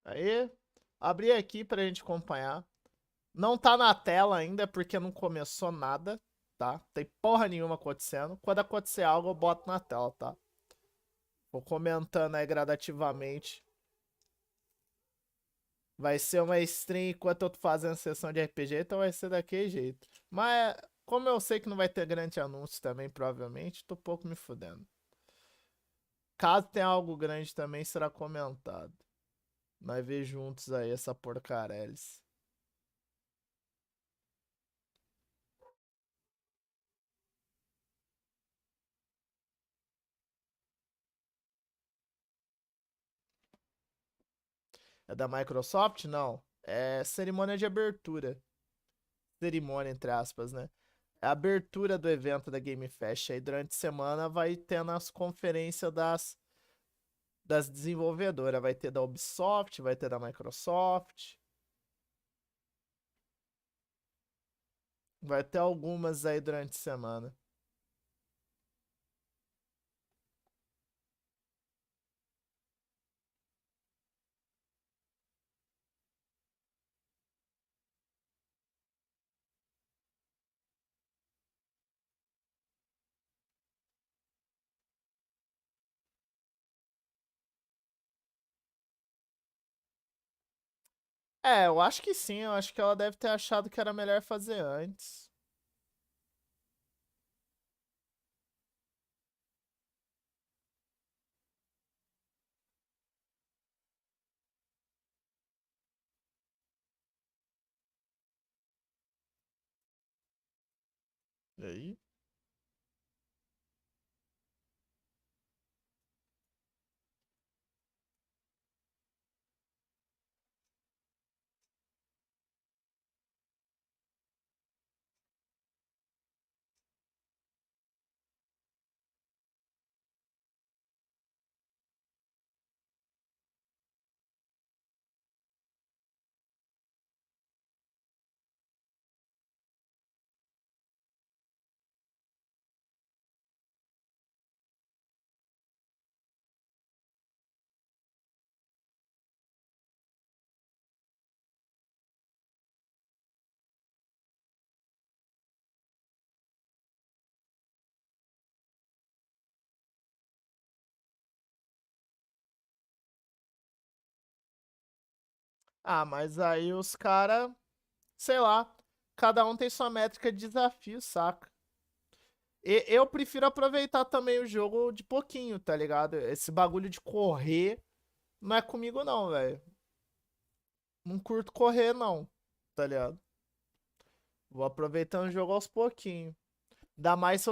Aí, abri aqui pra gente acompanhar. Não tá na tela ainda porque não começou nada, tá? Tem porra nenhuma acontecendo. Quando acontecer algo, eu boto na tela, tá? Vou comentando aí gradativamente. Vai ser uma stream enquanto eu tô fazendo sessão de RPG, então vai ser daquele jeito. Mas, como eu sei que não vai ter grande anúncio também, provavelmente, tô pouco me fudendo. Caso tenha algo grande também, será comentado. Nós ver juntos aí essa porcarelis. É da Microsoft? Não. É cerimônia de abertura. Cerimônia, entre aspas, né? É a abertura do evento da Game Fest. Aí durante a semana vai tendo as conferências das desenvolvedoras. Vai ter da Ubisoft, vai ter da Microsoft. Vai ter algumas aí durante a semana. É, eu acho que sim. Eu acho que ela deve ter achado que era melhor fazer antes. E aí? Ah, mas aí os cara, sei lá, cada um tem sua métrica de desafio, saca? Eu prefiro aproveitar também o jogo de pouquinho, tá ligado? Esse bagulho de correr não é comigo não, velho. Não curto correr não, tá ligado? Vou aproveitando o jogo aos pouquinhos. Ainda mais se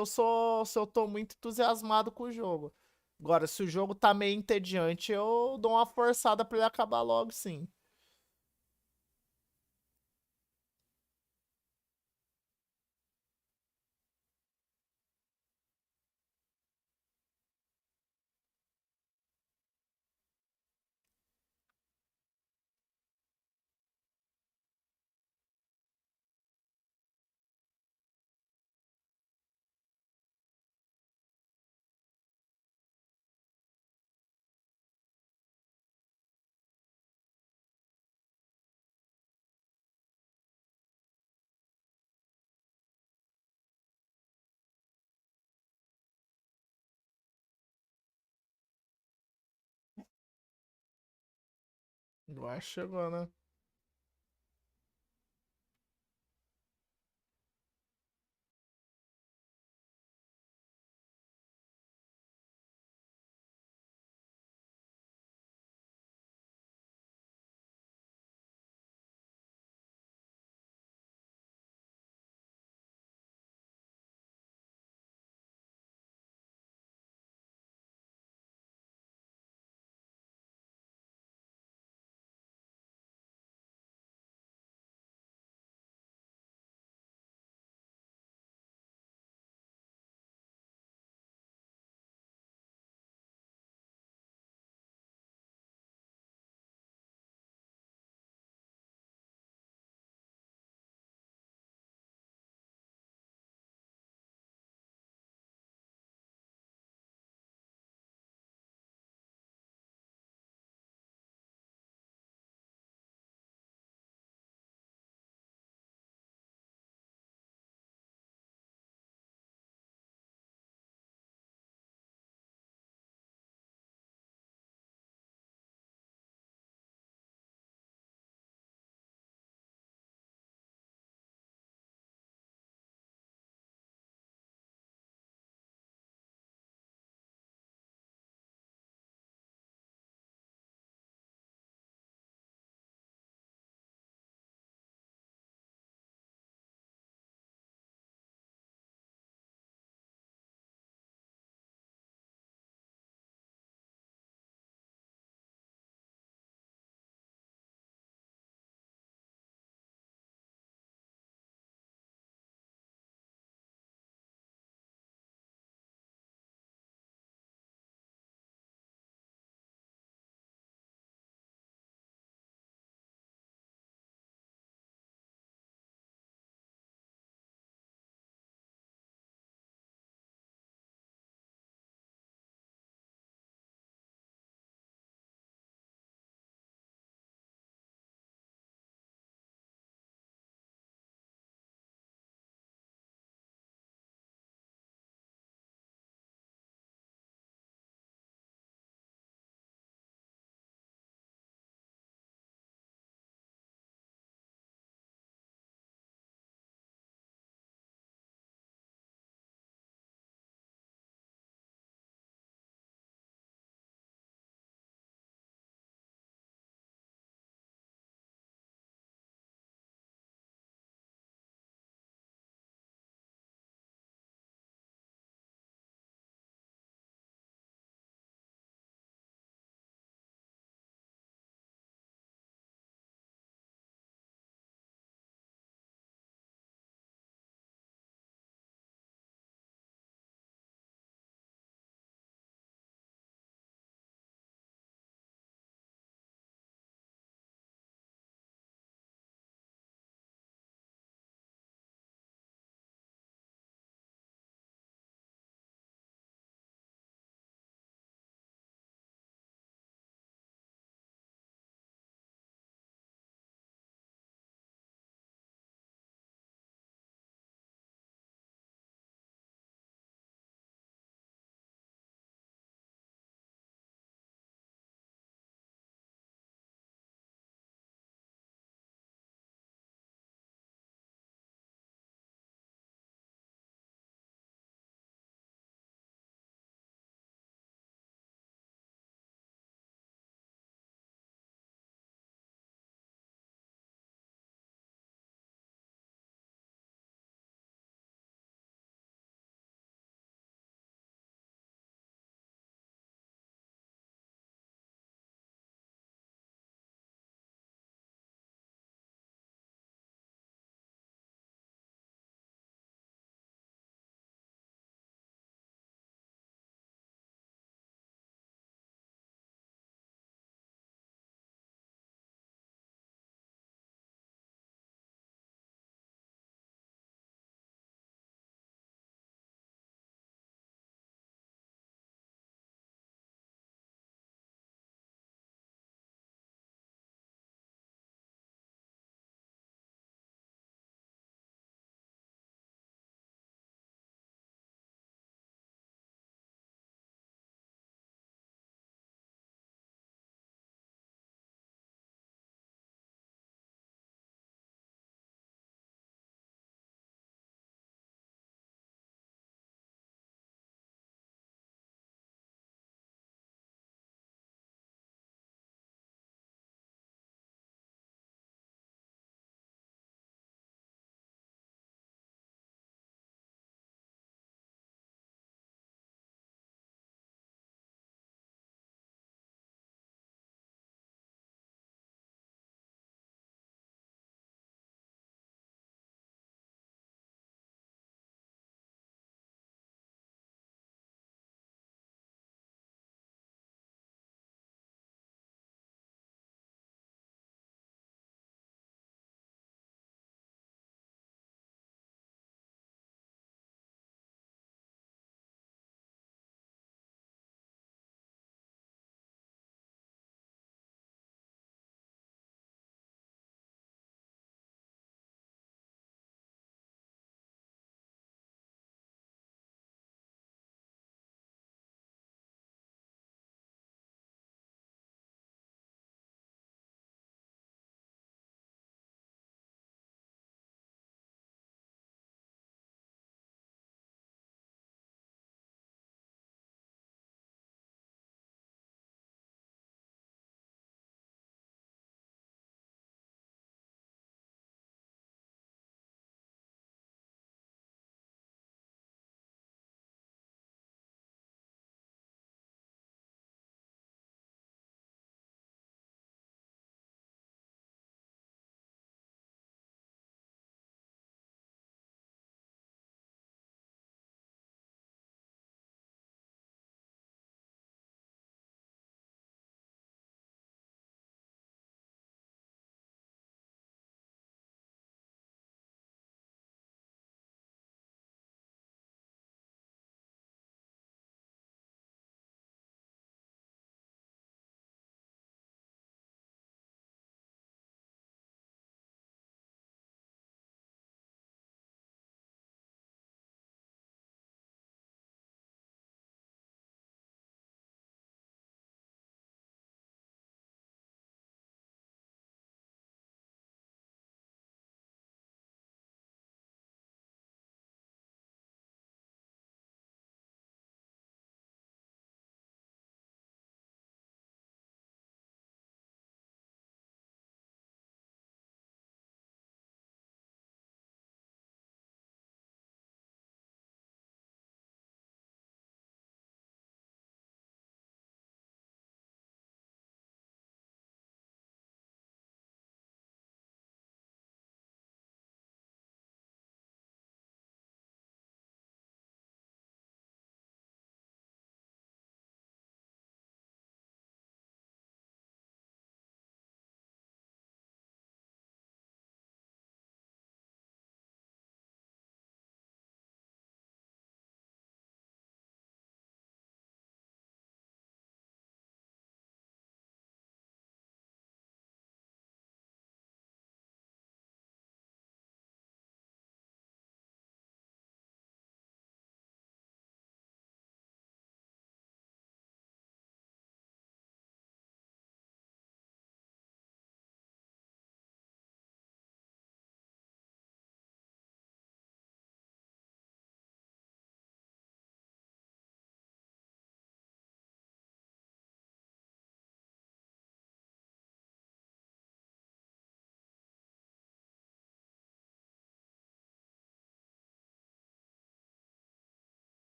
eu tô muito entusiasmado com o jogo. Agora, se o jogo tá meio entediante, eu dou uma forçada pra ele acabar logo, sim. Vai chegou, né?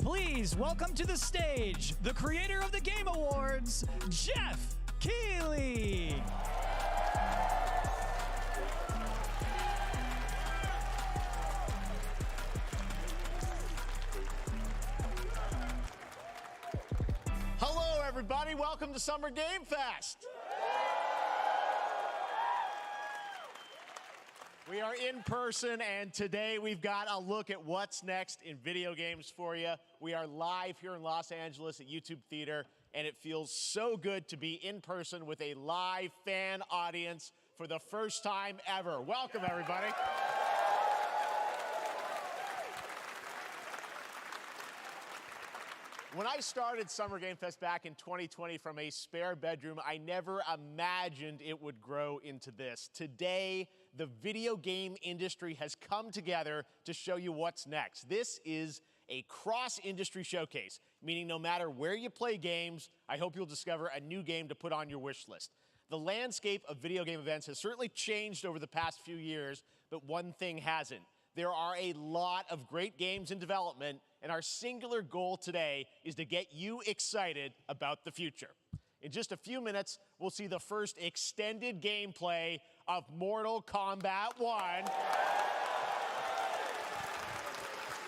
Please welcome to the stage the creator of the Game Awards, Jeff Keighley. Hello, everybody. Welcome to Summer Game Fest. We are in person, and today we've got a look at what's next in video games for you. We are live here in Los Angeles at YouTube Theater, and it feels so good to be in person with a live fan audience for the first time ever. Welcome, everybody. When I started Summer Game Fest back in 2020 from a spare bedroom, I never imagined it would grow into this. Today, the video game industry has come together to show you what's next. This is a cross-industry showcase, meaning no matter where you play games, I hope you'll discover a new game to put on your wish list. The landscape of video game events has certainly changed over the past few years, but one thing hasn't. There are a lot of great games in development, and our singular goal today is to get you excited about the future. In just a few minutes, we'll see the first extended gameplay of Mortal Kombat 1.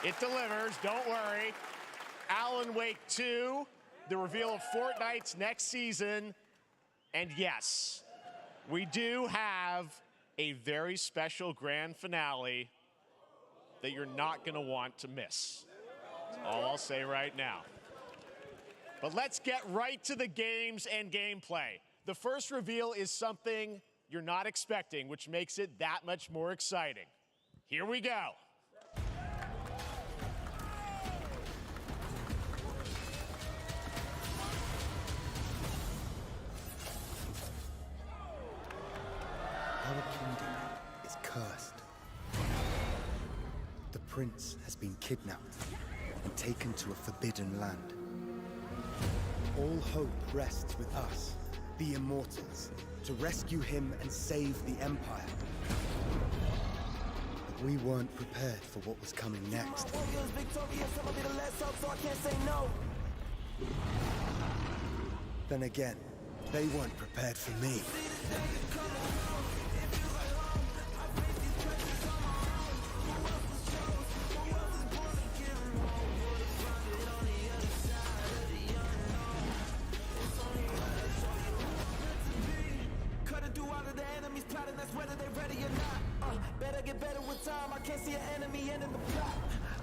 It delivers, don't worry. Alan Wake 2, the reveal of Fortnite's next season, and yes, we do have a very special grand finale that you're not going to want to miss. That's all I'll say right now. But let's get right to the games and gameplay. The first reveal is something you're not expecting, which makes it that much more exciting. Here we go. Our kingdom is cursed. The prince has been kidnapped and taken to a forbidden land. All hope rests with us, the Immortals, to rescue him and save the Empire. But we weren't prepared for what was coming next. Then again, they weren't prepared for me. Better get better with time. I can't see an enemy ending the plot.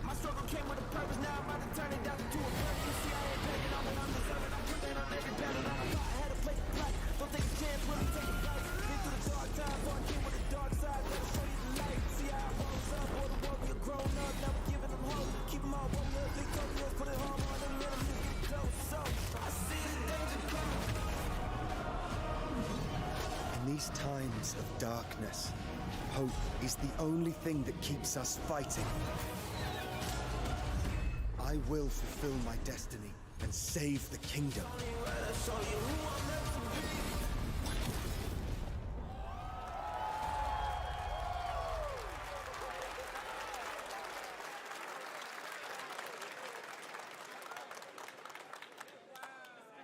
My struggle came with a purpose. Now I'm about to turn it down to a purpose. You see, I ain't begging on it. I'm deserving. I'm putting on every battle. I thought I had a place to play. Don't take a chance, really take a bite. Been through the dark times, so I came with the dark side. Let me show you the light. See how it rolls up. All the world we are grown up. Never giving them hope. Keep them all rolling up. Victorious. Put it home on them. Let them get close. So I see the danger coming. In these times of darkness, hope is the only thing that keeps us fighting. I will fulfill my destiny and save the kingdom.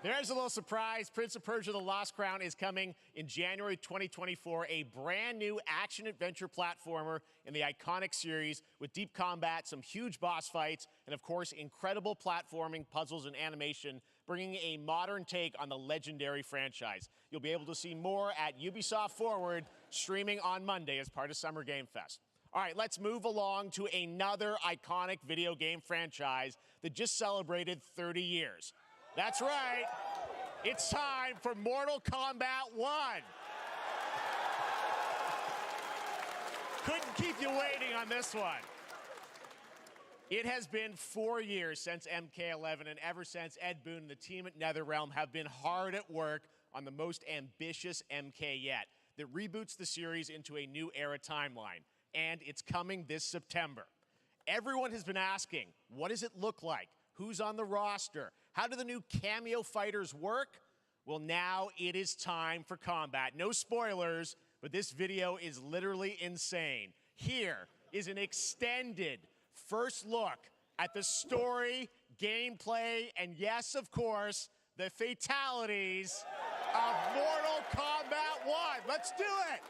There's a little surprise. Prince of Persia: The Lost Crown is coming in January 2024, a brand new action-adventure platformer in the iconic series with deep combat, some huge boss fights, and of course, incredible platforming, puzzles, and animation, bringing a modern take on the legendary franchise. You'll be able to see more at Ubisoft Forward, streaming on Monday as part of Summer Game Fest. All right, let's move along to another iconic video game franchise that just celebrated 30 years. That's right. It's time for Mortal Kombat 1. Couldn't keep you waiting on this one. It has been 4 years since MK11, and ever since, Ed Boon and the team at NetherRealm have been hard at work on the most ambitious MK yet that reboots the series into a new era timeline, and it's coming this September. Everyone has been asking, what does it look like? Who's on the roster? How do the new cameo fighters work? Well, now it is time for combat. No spoilers, but this video is literally insane. Here is an extended first look at the story, gameplay, and yes, of course, the fatalities of Mortal Kombat 1. Let's do it!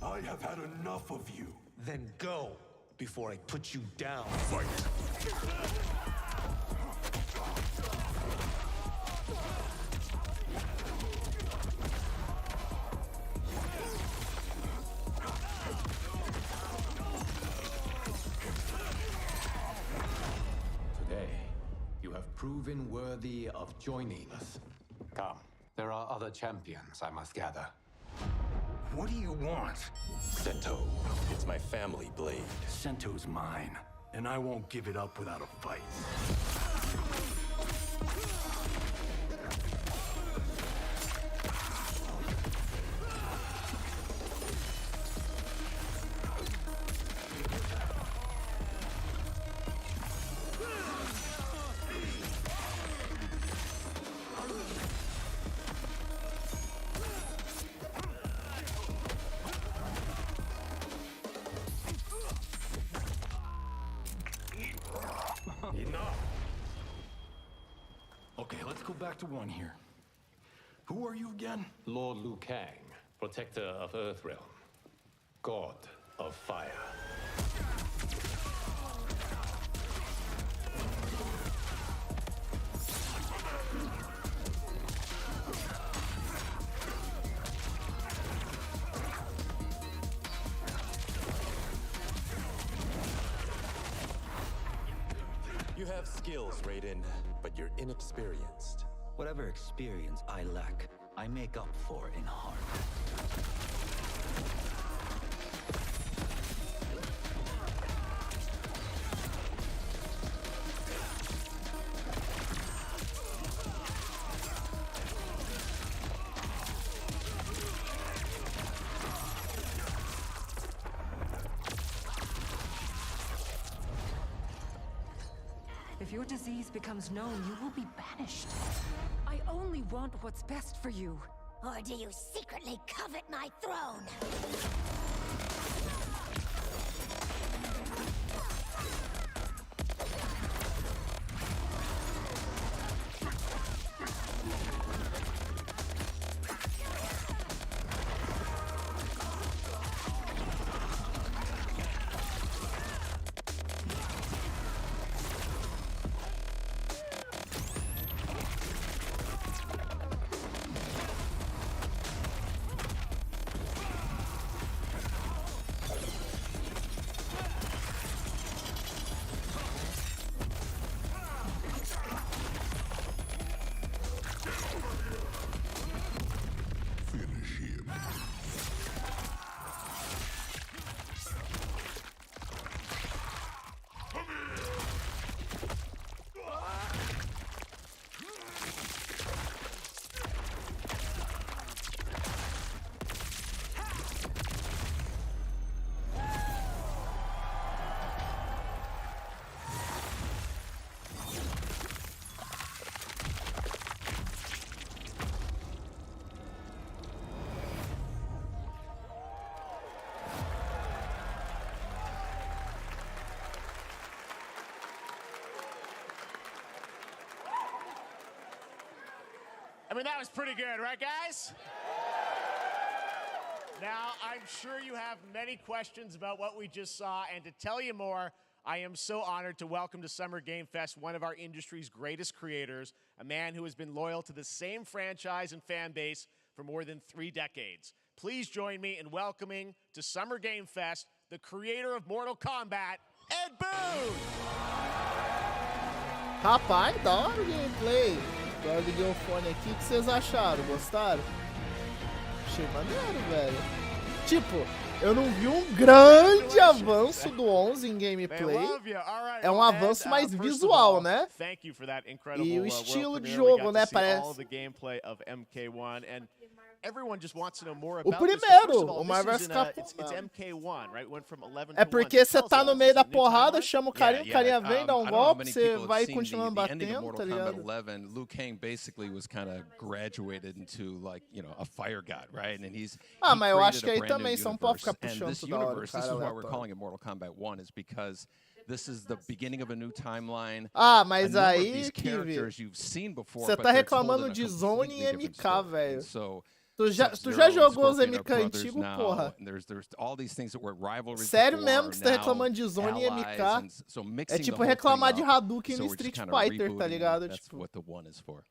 I have had enough of you. Then go before I put you down. Fight! Today, you have proven worthy of joining us. Come, there are other champions I must gather. What do you want? Sento, it's my family blade. Sento's mine, and I won't give it up without a fight. Enough! Okay, let's go back to one here. Who are you again? Lord Liu Kang, protector of Earthrealm, god of fire. You have skills, Raiden, but you're inexperienced. Whatever experience I lack, I make up for in heart. If your disease becomes known, you will be banished. I only want what's best for you. Or do you secretly covet my throne? I mean, that was pretty good, right, guys? Now, I'm sure you have many questions about what we just saw, and to tell you more, I am so honored to welcome to Summer Game Fest one of our industry's greatest creators, a man who has been loyal to the same franchise and fan base for more than 3 decades. Please join me in welcoming to Summer Game Fest the creator of Mortal Kombat, Ed Boon! Rapaz, da hora o gameplay. Agora eu liguei o fone aqui, o que vocês acharam? Gostaram? Achei maneiro, velho. Tipo, eu não vi um grande avanço do 11 em gameplay. É um avanço mais visual, né? E o estilo de jogo, né? Parece... everyone just wants to know more O about this. primeiro, First of all, o Marvel this is vs. it's MK1, right? Went from 11 É to 1. porque você Tell us tá about no this. meio Is it da a new porrada, timeline? chama o carinha vem, dá um I don't know how golpe, many você people have vai seen continuando the ending of batendo, Mortal tá Kombat ligado? 11. Liu Kang basically was kind of graduated into like, you know, a fire god, right? And he mas eu acho created que a aí brand new também, você não pode universe. ficar And puxando this toda hora o universe, this is cara why we're aleatório. calling it Mortal Kombat 1, is because this is the beginning of a new timeline. Mas A number of aí, these Kiwi, characters you've seen before, você but tá they're told reclamando in a de Zone completely e different MK, story. velho. And so Tu já Sub-Zero jogou and os Scorpion are MK brothers antigos, now, porra? and there's all these things that were rivalries Sério before mesmo que você tá are reclamando now de Zone e allies, MK? and so É mixing tipo the whole reclamar thing de up, Hadouken so no we're just Street kinda Fighter, tá rebooting it. ligado? That's Tipo, what the 1 is for.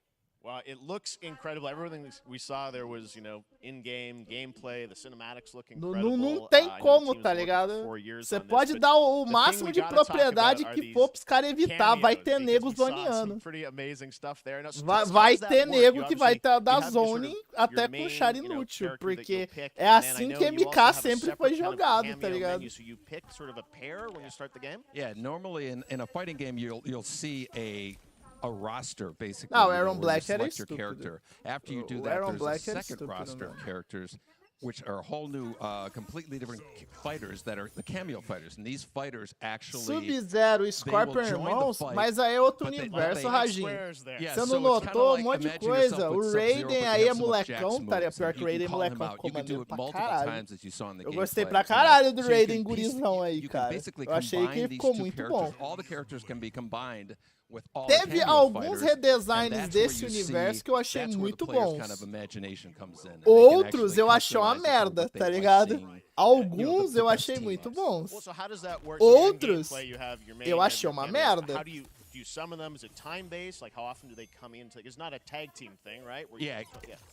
Well, it looks incredible. Everything we saw there was, you know, in-game gameplay. The cinematics look incredible. não tem I know the como, team has tá worked for ligado? 4 years Você on this, pode but dar o the thing máximo we de gotta talk propriedade about are que for pros caras evitar. Vai ter cameos, nego because we saw some zoneando. pretty amazing stuff there. Now, so Vai, how vai does that ter work? nego You que vai obviously- estar da you have your Zone sort of até your com main, char you know, inútil, character that porque you'll pick, é and then I assim know que you MK also have a sempre separate foi kind of jogado, tá cameo ligado? menu, so you pick sort of a pair when you start the game? Yeah, normally in a fighting game you'll see a roster basically. Não, o you know, Aaron where Black you era select your estúpido. character. After you do O that, Aaron there's Black a era second estúpido roster of mesmo. characters, which are a whole new, completely different fighters that are the cameo fighters, and these fighters actually. Sub-Zero e Scorpion join the irmãos, fight, mas aí é outro but they- universo, but they- Rajinho. Yeah, Você so não it's kinda notou like, um monte de imagine coisa? yourself O with Sub-Zero, Raiden but you aí é have some of Jack's molecão, tá ligado? moves, Pior and que you o Raiden é can call him molecão out. ficou You can do maneiro it pra multiple caralho. times, as you saw in the Eu gameplay, gostei pra you know. caralho do So you Raiden can gurizão aí, you can cara. basically Eu achei que combine these ficou two muito characters. bom. All the characters can be combined with all the Teve cameo alguns fighters, and redesigns that's where desse you universo see- que eu achei that's where the muito player's bons. kind of imagination comes in, and they can Outros actually eu achei uma customize it for merda, what they tá like ligado? seeing, Alguns the eu best achei team muito ups. bons. Well, so how does that work? So in Outros gameplay, you have your main, eu you have achei your uma cameos. merda. How do you summon them? Is it time-based? Like, how often do they come in? It's not a tag team thing, right? Where Yeah,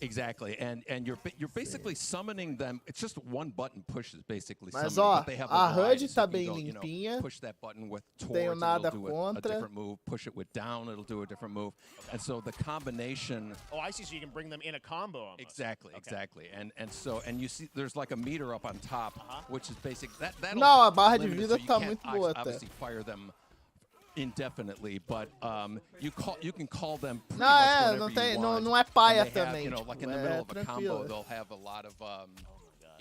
exactly. And you're basically summoning them. It's just one button pushes basically. Mas summoning, ó, but they have a variety, HUD so tá you can bem go, you know, limpinha. push that button with towards, Tenho and nada it'll do contra. a different move. Push it with down, it'll do a different move. And so the combination. Oh, I see. So you can bring them in a combo. Almost. Exactly, exactly. And you see there's like a meter up on top, which is basic. That'll Não, a barra de limit it, vida so you tá can't muito boa até. obviously fire them indefinitely, but you can call them pretty Não, much não whenever tem, you não, want. não é paia And they have, também. you know, like in tipo, the middle é of a combo, tranquilo. they'll have a lot of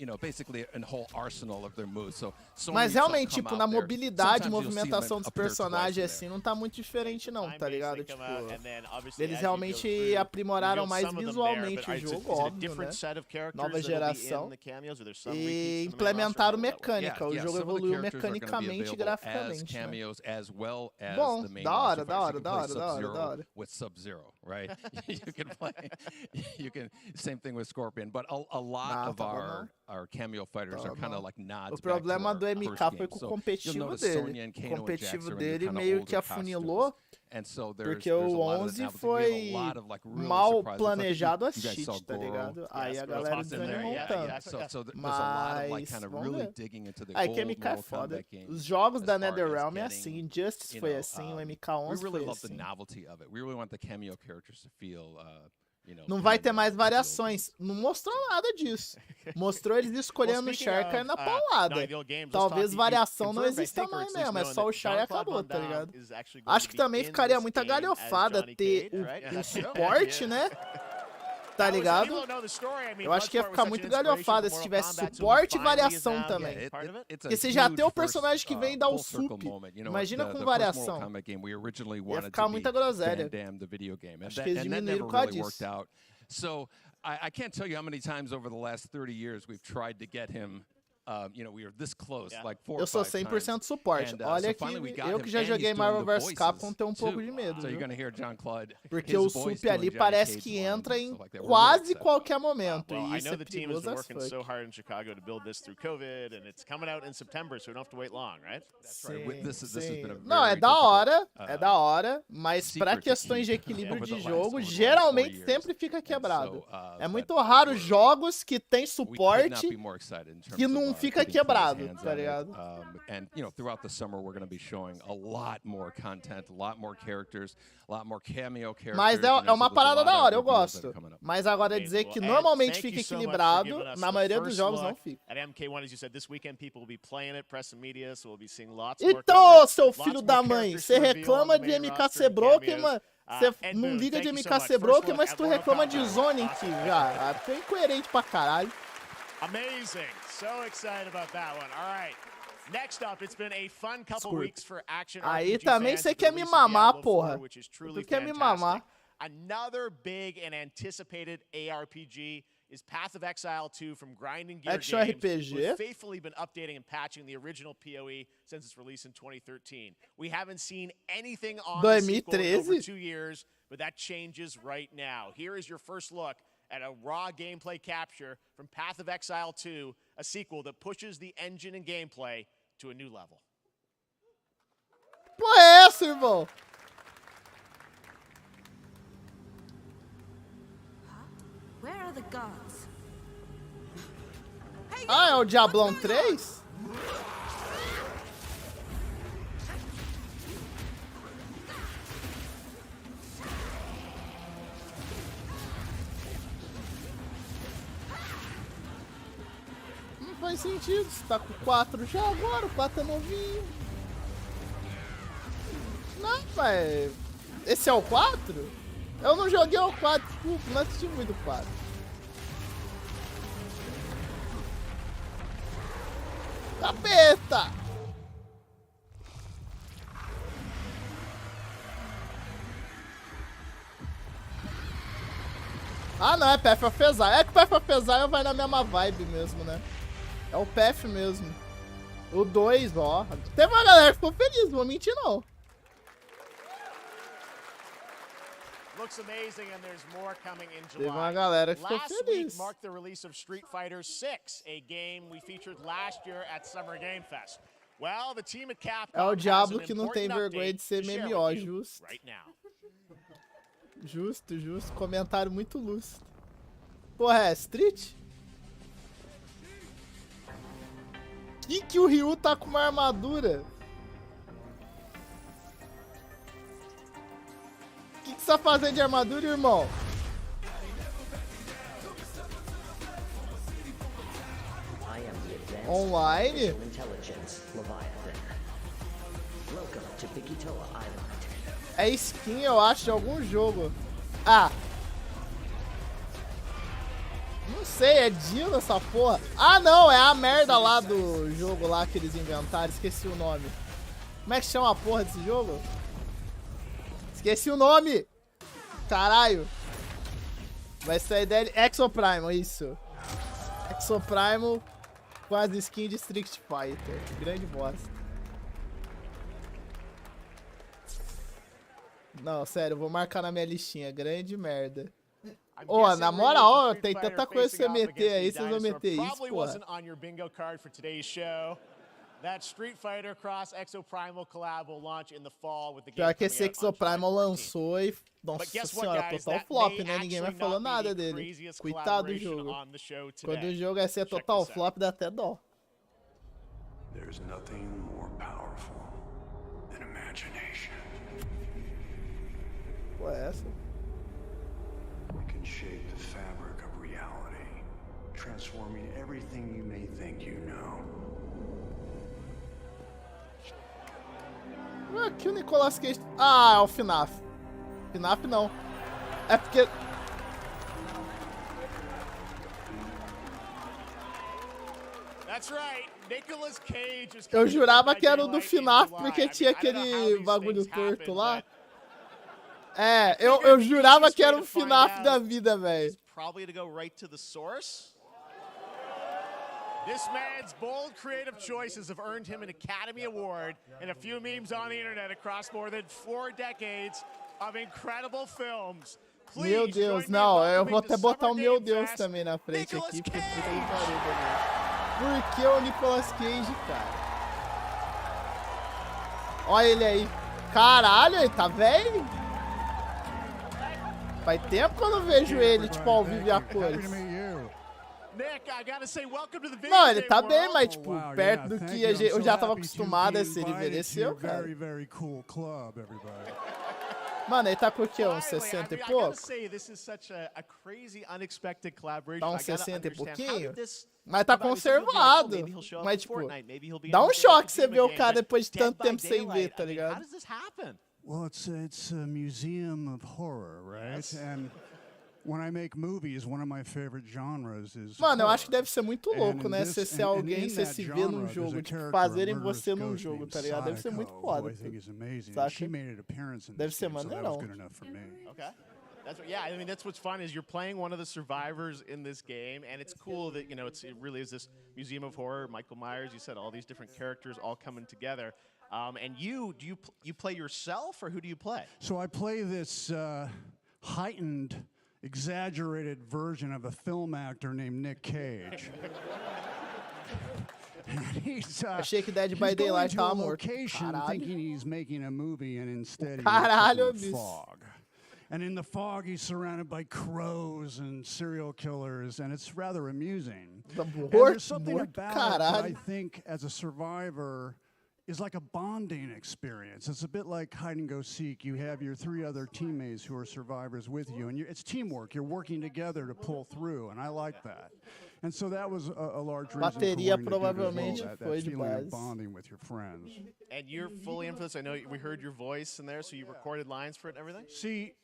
you know, basically a whole arsenal of their moves. So Mas realmente, tipo, na mobilidade mobilidade e movimentação dos personagens, assim, não tá muito diferente não, tá ligado? Tipo, eles realmente aprimoraram mais visualmente o jogo, óbvio, né? Nova geração. E implementaram mecânica, o jogo evoluiu mecanicamente e graficamente, né? Bom, da hora, da hora, da hora, da hora, da hora. With Sub-Zero, right? You can play, same thing with Scorpion, but a lot of our cameo fighters are kind of like nods. O problema do MK foi com o competitivo dele. O competitivo dele meio que afunilou, porque o 11 foi mal planejado a cheat, tá ligado? Aí a galera desanimou tanto. Mas, vamos ver. Aí que MK é foda. Os jogos da NetherRealm é assim, Injustice foi assim, o MK11 foi assim. Não vai ter mais variações. Não mostrou nada disso. Mostrou eles escolhendo o Char caindo na paulada. Talvez variação não exista mais mesmo. É só o Char e acabou, tá ligado? Acho que também ficaria muita galhofada ter o suporte, né? Tá ligado? Eu acho que ia ficar muito galhofada se tivesse suporte e variação também. Porque você já tem o personagem que vem e dá o sup. Imagina com variação. Ia ficar muita groselha. Acho que eles diminuíram por causa disso. So I can't tell you how many times over the last 30 years we've tried to get him. You know, we are this close, like 4 or 5 Eu sou 100% suporte. Olha que eu que já joguei Marvel vs Capcom tenho um pouco de medo, viu? Porque o sup ali parece que entra em quase qualquer momento. E isso é perigoso as fuck. Não, é da hora, mas pra questões de equilíbrio de jogo, geralmente sempre fica quebrado. É muito raro jogos que tem suporte que não fica quebrado, tá ligado? And you know, throughout the summer we're going to be showing a lot more content, a lot more characters, a lot more cameo characters. Mas é uma parada da hora, eu gosto. Mas agora dizer que normalmente fica equilibrado, na maioria dos jogos não fica. Então, seu filho da mãe, você reclama de MK ser broken, Você não liga de MKC Broker, mas tu reclama de Zonic, já. Tu é incoerente pra caralho. Amazing. So excited about that one. All right. Next up, it's been a fun couple weeks for action Aí RPG também fans você with the quer me release of mamar, Diablo 4, porra. which is truly Tu quer me mamar. Another big and anticipated ARPG is Path of Exile 2 from Grinding Gear Action Games, RPG. who have faithfully been updating and patching the original PoE since its release in 2013. We haven't seen anything on the sequel in over 2 years, but that changes right now. Here is your first look at a raw gameplay capture from Path of Exile 2, a sequel that pushes the engine and gameplay to a new level. Pô, é essa, irmão? Where are the gods? Ah, é o Diablão 3? Não faz sentido, você tá com 4 já agora, o 4 é novinho. Não, mas... Esse é o 4? Eu não joguei o 4, desculpa, não assisti muito o 4. Capeta! Ah, não, é Path of Exile. É que Path of Exile vai na mesma vibe mesmo, né? É o Path mesmo. O 2, ó. Teve uma galera que ficou feliz, não vou mentir não. Looks amazing, and there's more coming in Teve uma July. galera que ficou Last feliz. week marked the release of Street Fighter 6, a game we featured last year at Summer Game Fest. Well, the team at Capcom É o has Diablo an que não tem important vergonha de ser update to share MMO, with you justo. right now. Justo, justo. Comentário muito lúcido. Porra, é Street? Que o Ryu tá com uma armadura? O que você tá fazendo de armadura, irmão? Online? É skin, eu acho, de algum jogo. Ah. Não sei, é Dino essa porra. Ah, não, é a merda lá do jogo lá que eles inventaram. Esqueci o nome. Como é que chama a porra desse jogo? Esqueci o nome. Caralho. Vai sair dele. Exoprimal, isso. Exoprimal com as skins de Street Fighter. Grande bosta. Não, sério, eu vou marcar na minha listinha. Grande merda. Ô, na moral, ó, tem tanta coisa pra você meter aí, vocês vão meter isso, porra. That Street Fighter Cross Exoprimal collab will launch in the fall with the game. Pior que esse Exoprimal lançou e... Nossa senhora, total flop, né? Ninguém vai falar nada dele. Coitado do jogo. Quando o jogo é ser total flop, dá até dó. There's nothing more powerful than imagination. Pô, é essa? We can shape the fabric of reality, transforming everything you may think you know. Aqui o Nicolas Cage... Ah, é o FNAF. FNAF não. É porque... That's right. Nicolas Cage is Eu jurava que era o do FNAF porque tinha aquele bagulho torto lá. É, eu jurava que era o FNAF da vida, velho. Probably to go right to the source. This man's bold creative choices have earned him an Academy Award and a few memes on the internet across more than 4 decades of incredible films. Meu Deus, não, eu vou até botar o meu Deus também na frente aqui, porque puta que pariu também. Por que o Nicolas Cage, cara? Olha ele aí. Caralho, ele tá velho? Faz tempo que eu não vejo ele, tipo, ao vivo e a cores. Não, ele tá bem, mas, tipo, perto do que eu já tava acostumado a ser, ele envelheceu, cara. Mano, ele tá com o quê? Uns 60 e pouco? Tá uns 60 e pouquinho? Mas tá conservado. Mas, tipo, dá um choque você ver o cara depois de tanto tempo sem ver, tá ligado? Well, it's a museum of horror, right? Yes. And when I make movies, one of my favorite genres is Mano, eu horror. acho que deve ser muito louco, And né? in Você this- ser and alguém, in você that se ver genre, num there's jogo, a tipo, character, a fazerem murderous você num ghost jogo, named tá ligado? Deve ser muito Psycho, foda. who I think is amazing. Saca? She made an appearance in Deve this ser game, so that maneirão. was good enough for me. Okay. That's what, yeah, I mean, that's what's fun is you're playing one of the survivors in this game, and it's cool that, you know, it really is this museum of horror. Michael Myers, you said all these different characters all coming together. And you play yourself, or who do you play? So I play this heightened, exaggerated version of a film actor named Nick Cage. He's, Achei que Dead by he's going Daylight to tava a morto. location Caralho. thinking he's making a movie, and instead he's Caralho, in the bicho. fog. And in the fog, he's surrounded by crows and serial killers, and it's rather amusing. And there's something about it that I think, as a survivor, is like a bonding experience. It's a bit like hide and go seek. You have your 3 other teammates who are survivors with you, and it's teamwork. You're working together to pull through, and I like that. And so that was a large reason for Bateria wanting to do it as provavelmente well, that foi de feeling of base. bonding with your friends. And you're fully into this. I know we heard your voice in there, so you recorded lines for it and everything? See,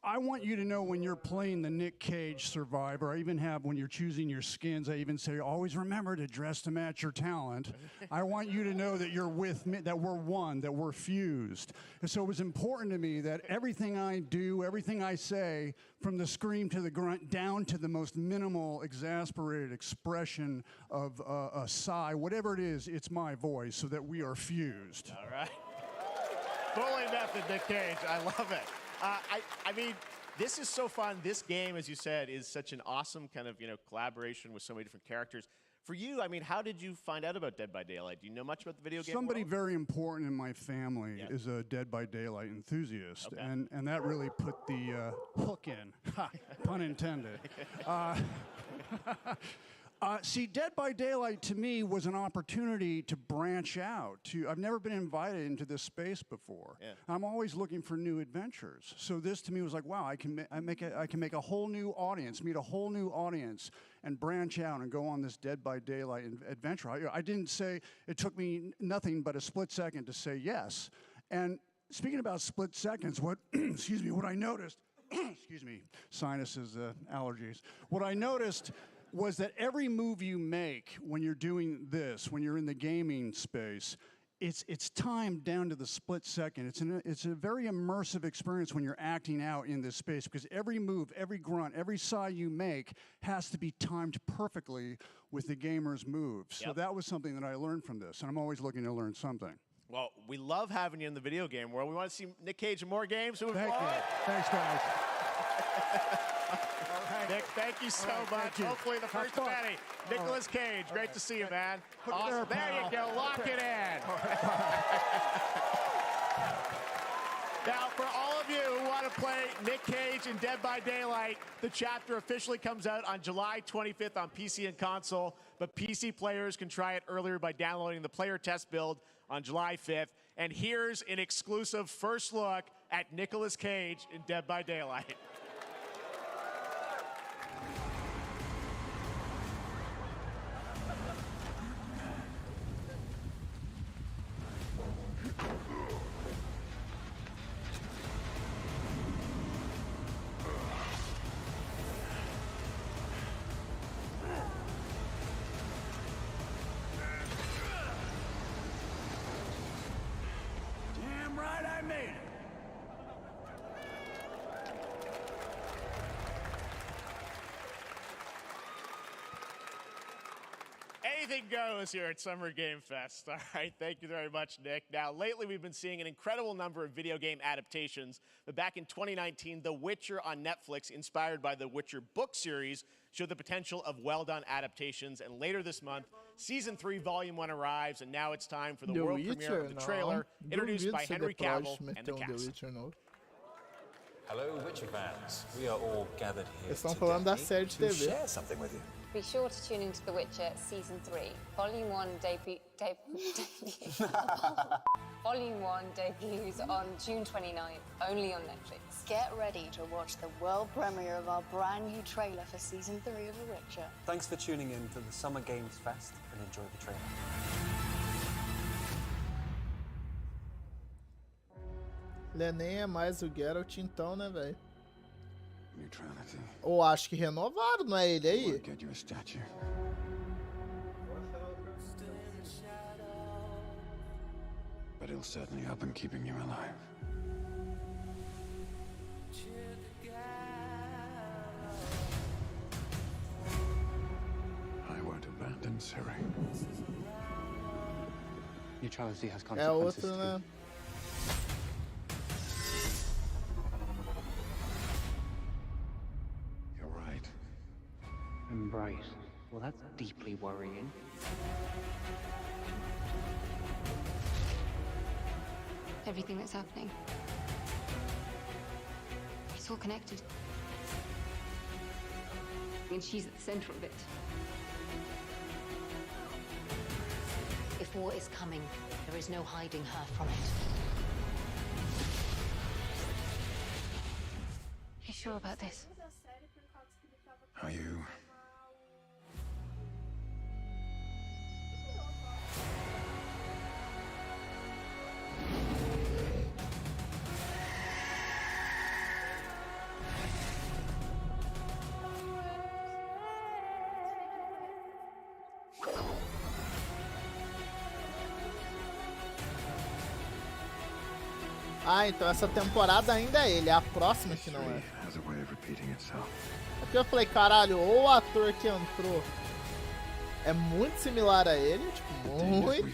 I want you to know when you're playing the Nick Cage survivor, I even have, when you're choosing your skins, I even say, always remember to dress to match your talent. I want you to know that you're with me, that we're one, that we're fused. And so it was important to me that everything I do, everything I say, from the scream to the grunt, down to the most minimal, exasperated expression of a sigh, whatever it is, it's my voice, so that we are fused. All right. Fully method, Nick Cage. I love it. I mean, this is so fun. This game, as you said, is such an awesome kind of, you know, collaboration with so many different characters. For you, I mean, how did you find out about Dead by Daylight? Do you know much about the video game Somebody world? very important in my family is a Dead by Daylight enthusiast, and that really put the hook in, ha, pun intended. See, Dead by Daylight to me was an opportunity to branch out. I've never been invited into this space before. Yeah. I'm always looking for new adventures. So this to me was like, wow, I can make a whole new audience, meet a whole new audience, and branch out and go on this Dead by Daylight adventure. I didn't say, it took me nothing but a split second to say yes. And speaking about split seconds, what excuse me, what I noticed, excuse me, sinuses, allergies. What I noticed was that every move you make when you're doing this, when you're in the gaming space, it's timed down to the split second. It's a very immersive experience when you're acting out in this space, because every move, every grunt, every sigh you make has to be timed perfectly with the gamer's moves. So that was something that I learned from this, and I'm always looking to learn something. Well, we love having you in the video game world. We want to see Nick Cage in more games. So Thank you. Thanks, guys. Nick, thank you so much. Hopefully the first of many. Nicolas Cage, great to see you, man. Awesome. There you go. Lock it in. Now, for all of you who want to play Nick Cage in Dead by Daylight, the chapter officially comes out on July 25th on PC and console, but PC players can try it earlier by downloading the player test build on July 5th. And here's an exclusive first look at Nicolas Cage in Dead by Daylight. Damn right I made it. Anything goes here at Summer Game Fest. All right, thank you very much, Nick. Now, lately we've been seeing an incredible number of video game adaptations, but back in 2019, The Witcher on Netflix, inspired by the Witcher book series, showed the potential of well-done adaptations, and later this month, Season 3, Volume 1 arrives, and now it's time for the world premiere of the trailer, introduced by Henry Cavill and the cast. Hello, Witcher fans. We are all gathered here Eles estão falando da série de to TV. share something with you. Be sure to tune into The Witcher Season 3. Volume 1 Volume 1 debuts on June 29th, only on Netflix. Get ready to watch the world premiere of our brand new trailer for Season 3 of The Witcher. Thanks for tuning in to the Summer Games Fest and enjoy the trailer. Ele nem é mais o Geralt então, né, velho? Neutrality. Ou acho que renovaram, não é ele aí? Get you a statue. But he'll certainly help in keeping you alive. I won't abandon Ciri. Neutrality has É consequences outro, né? You're right. I'm right. Well, that's deeply worrying. Everything that's happening. It's all connected. And she's at the center of it. If war is coming, there is no hiding her from it. You sure about this? Are you? Ah, então essa temporada ainda é ele, é a próxima que não é. Has a way of repeating itself. É porque eu falei, caralho, ou o ator que entrou é muito similar a ele, tipo, muito.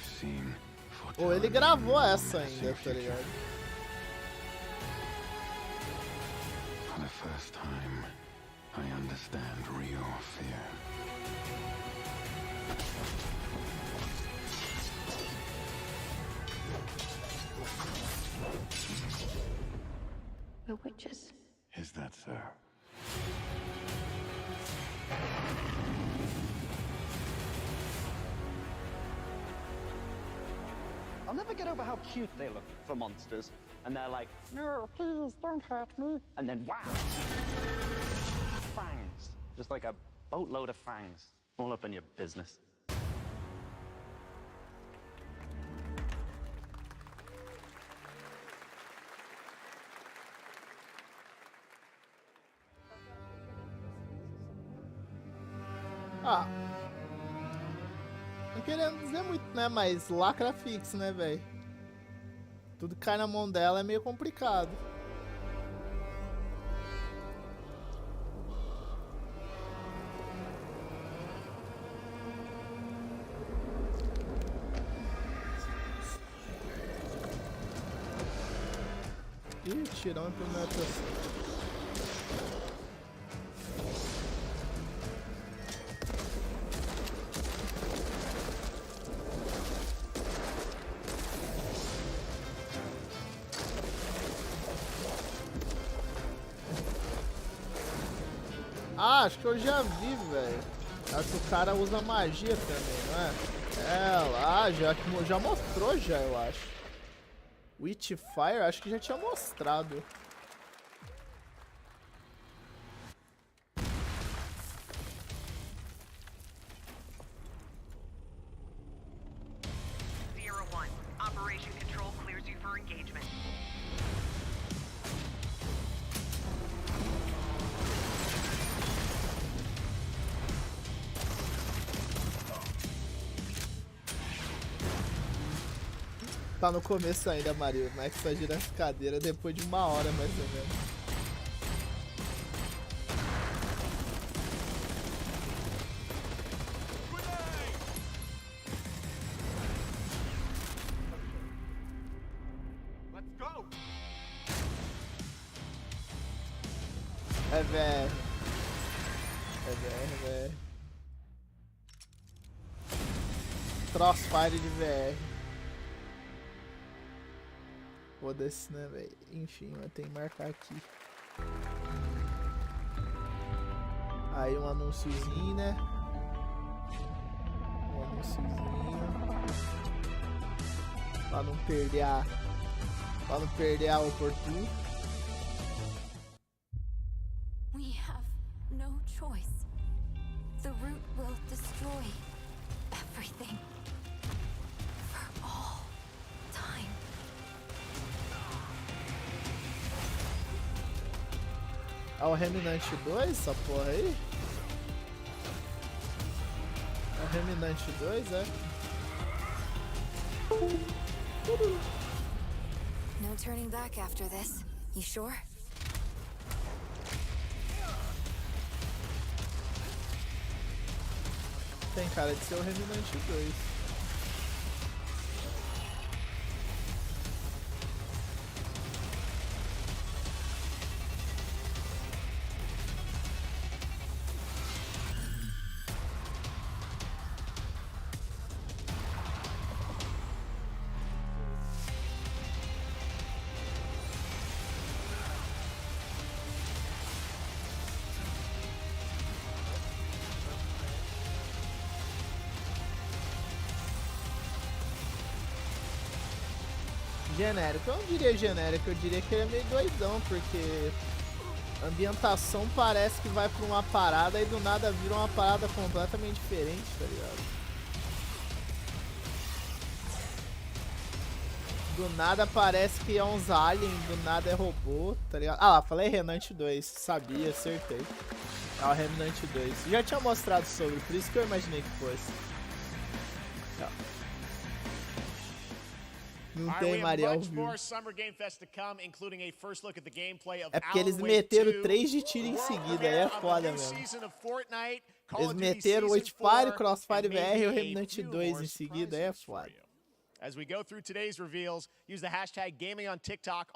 Ou ele gravou essa ainda, tá ligado? For the first time, I understand real fear. We're witches. Is that so? I'll never get over how cute they look for monsters. And they're like, no, please don't hurt me. And then, wow! Fangs. Just like a boatload of fangs. All up in your business. Ah. Não querendo dizer muito, né? Mas lacra fixo, né, velho? Tudo que cai na mão dela é meio complicado. Ih, tirão em primeira pessoa. Ah, acho que eu já vi, velho. Acho que o cara usa magia também, não é? É, lá, já mostrou já, eu acho. Witchfire, acho que já tinha mostrado. Operation Control clears you for engagement. Tá no começo ainda, Mario. O Max vai girar essa cadeira depois de 1 hora, mais ou menos. É velho. É velho. Crossfire de VR. Foda-se, né, velho? Enfim, eu tenho que marcar aqui. Aí um anúnciozinho, né? Um anúnciozinho. Pra não perder a oportunidade. We have no choice. The root will destroy everything. For all time. É o Reminante 2, essa porra aí? É o Reminante 2, é? No turning back after this. You sure? Tem cara de ser o Reminante 2. Genérico, eu não diria genérico, eu diria que ele é meio doidão, porque a ambientação parece que vai pra uma parada e do nada vira uma parada completamente diferente, tá ligado? Do nada parece que é uns aliens, do nada é robô, tá ligado? Ah lá, falei Renante 2, sabia, acertei. É o Renante 2. Já tinha mostrado sobre, por isso que eu imaginei que fosse. Não tem Mariel viu. É porque eles meteram 3 de tiro em seguida, aí é foda mesmo. Eles meteram o Witchfire, Crossfire VR e o Remnant 2 em seguida, aí é foda. As we go through today's reveals, use the hashtag gaming on TikTok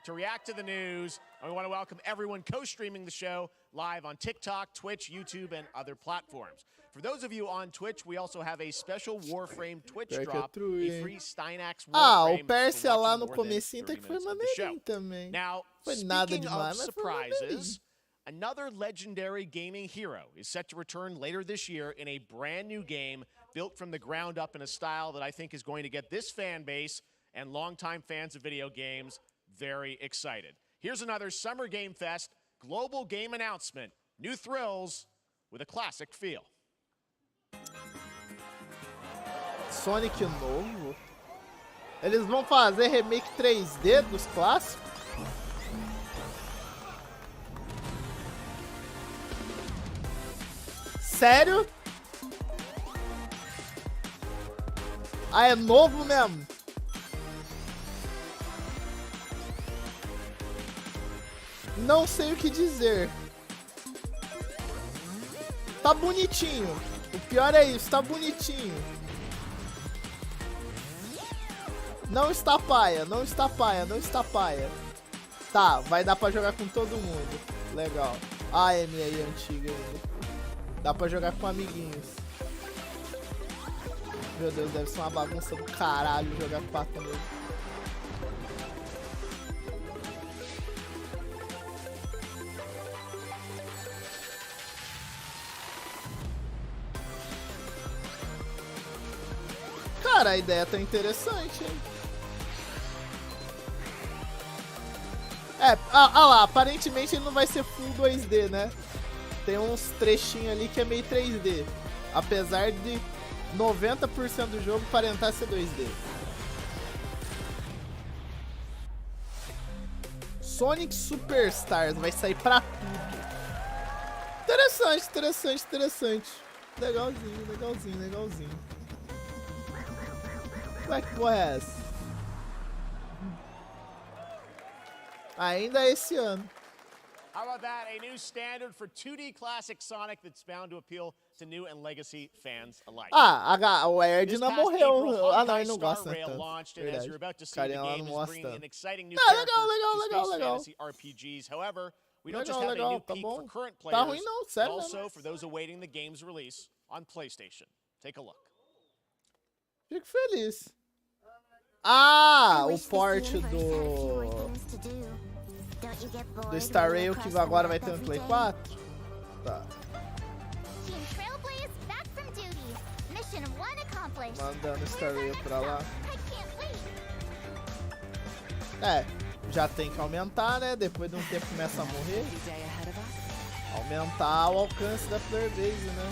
to react to the news. And we want to welcome everyone co-streaming the show live on TikTok, Twitch, YouTube, and other platforms. For those of you on Twitch, we also have a special Warframe Twitch drop, a free Steinax Warframe. O Pérsia lá no comecinho até que foi maneirinho também. Now, foi nada speaking demais, of mas foi maneirinho. surprises, another legendary gaming hero is set to return later this year in a brand new game built from the ground up in a style that I think is going to get this fan base and longtime fans of video games very excited. Here's another Summer Game Fest global game announcement. New thrills with a classic feel. Sonic novo? Eles vão fazer remake 3D dos clássicos? Sério? Ah, é novo mesmo? Não sei o que dizer. Tá bonitinho. O pior é isso, tá bonitinho. Não está paia, não está paia, não está paia. Tá, vai dar pra jogar com todo mundo. Legal. A M aí, antiga ainda. Dá pra jogar com amiguinhos. Meu Deus, deve ser uma bagunça do caralho jogar 4 mesmo. Cara, a ideia tá interessante, hein? Lá, aparentemente ele não vai ser full 2D, né? Tem uns trechinhos ali que é meio 3D. Apesar de 90% do jogo aparentar ser 2D. Sonic Superstars vai sair pra tudo. Interessante, interessante, interessante. Legalzinho, legalzinho, legalzinho. Como é que porra é essa? Ainda é esse ano. How about that? A new standard for 2D classic Sonic that's bound to appeal to new and legacy fans alike. O Erd não morreu. Ah, não, ele não gosta, né? Verdade. O carinha lá não gosta. Legal. RPGs. However, we don't just have a new peak for current players, tá ruim não, sério, but also for those awaiting the game's release on PlayStation. Take a look. Fico feliz. Ah, o port do Star Rail que agora vai ter no Play 4? Tá. Mandando Star Rail pra lá. Já tem que aumentar, né? Depois de um tempo começa a morrer. Aumentar o alcance da player base, né?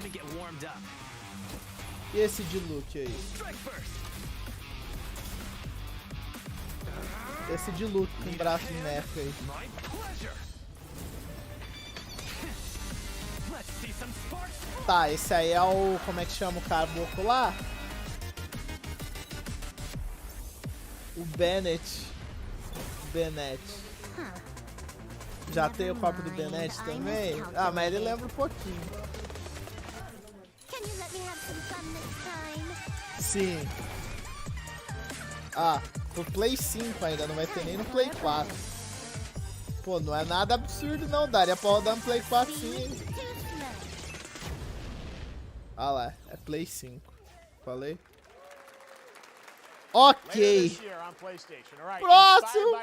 Let me get warmed up. E esse de Luke aí? Strike first. Esse de Luke com braço de mecha aí. My pleasure. Let's see some sparks. Tá, esse aí é o... Como é que chama o caboclo lá? O Bennett. Já tem o copo do Bennett também? Ah, mas ele lembra um pouquinho. Sim. Ah, pro Play 5 ainda, não vai ter nem no Play 4. Pô, não é nada absurdo não, daria pra rodar no Play 4 sim, hein? Ah lá, é Play 5. Falei? Ok. Próximo.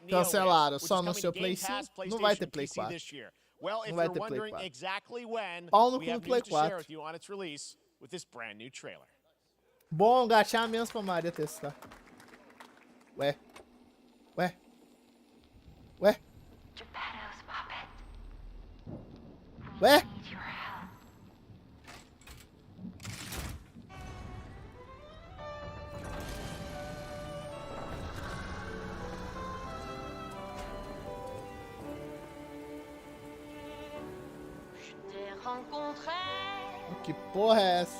Cancelaram, só no seu Play 5. Não vai ter Play 4. Não vai ter Play 4. Pau no cu no Play 4. Bom, gatear menos pra Maria testar. Ué. Que porra é essa?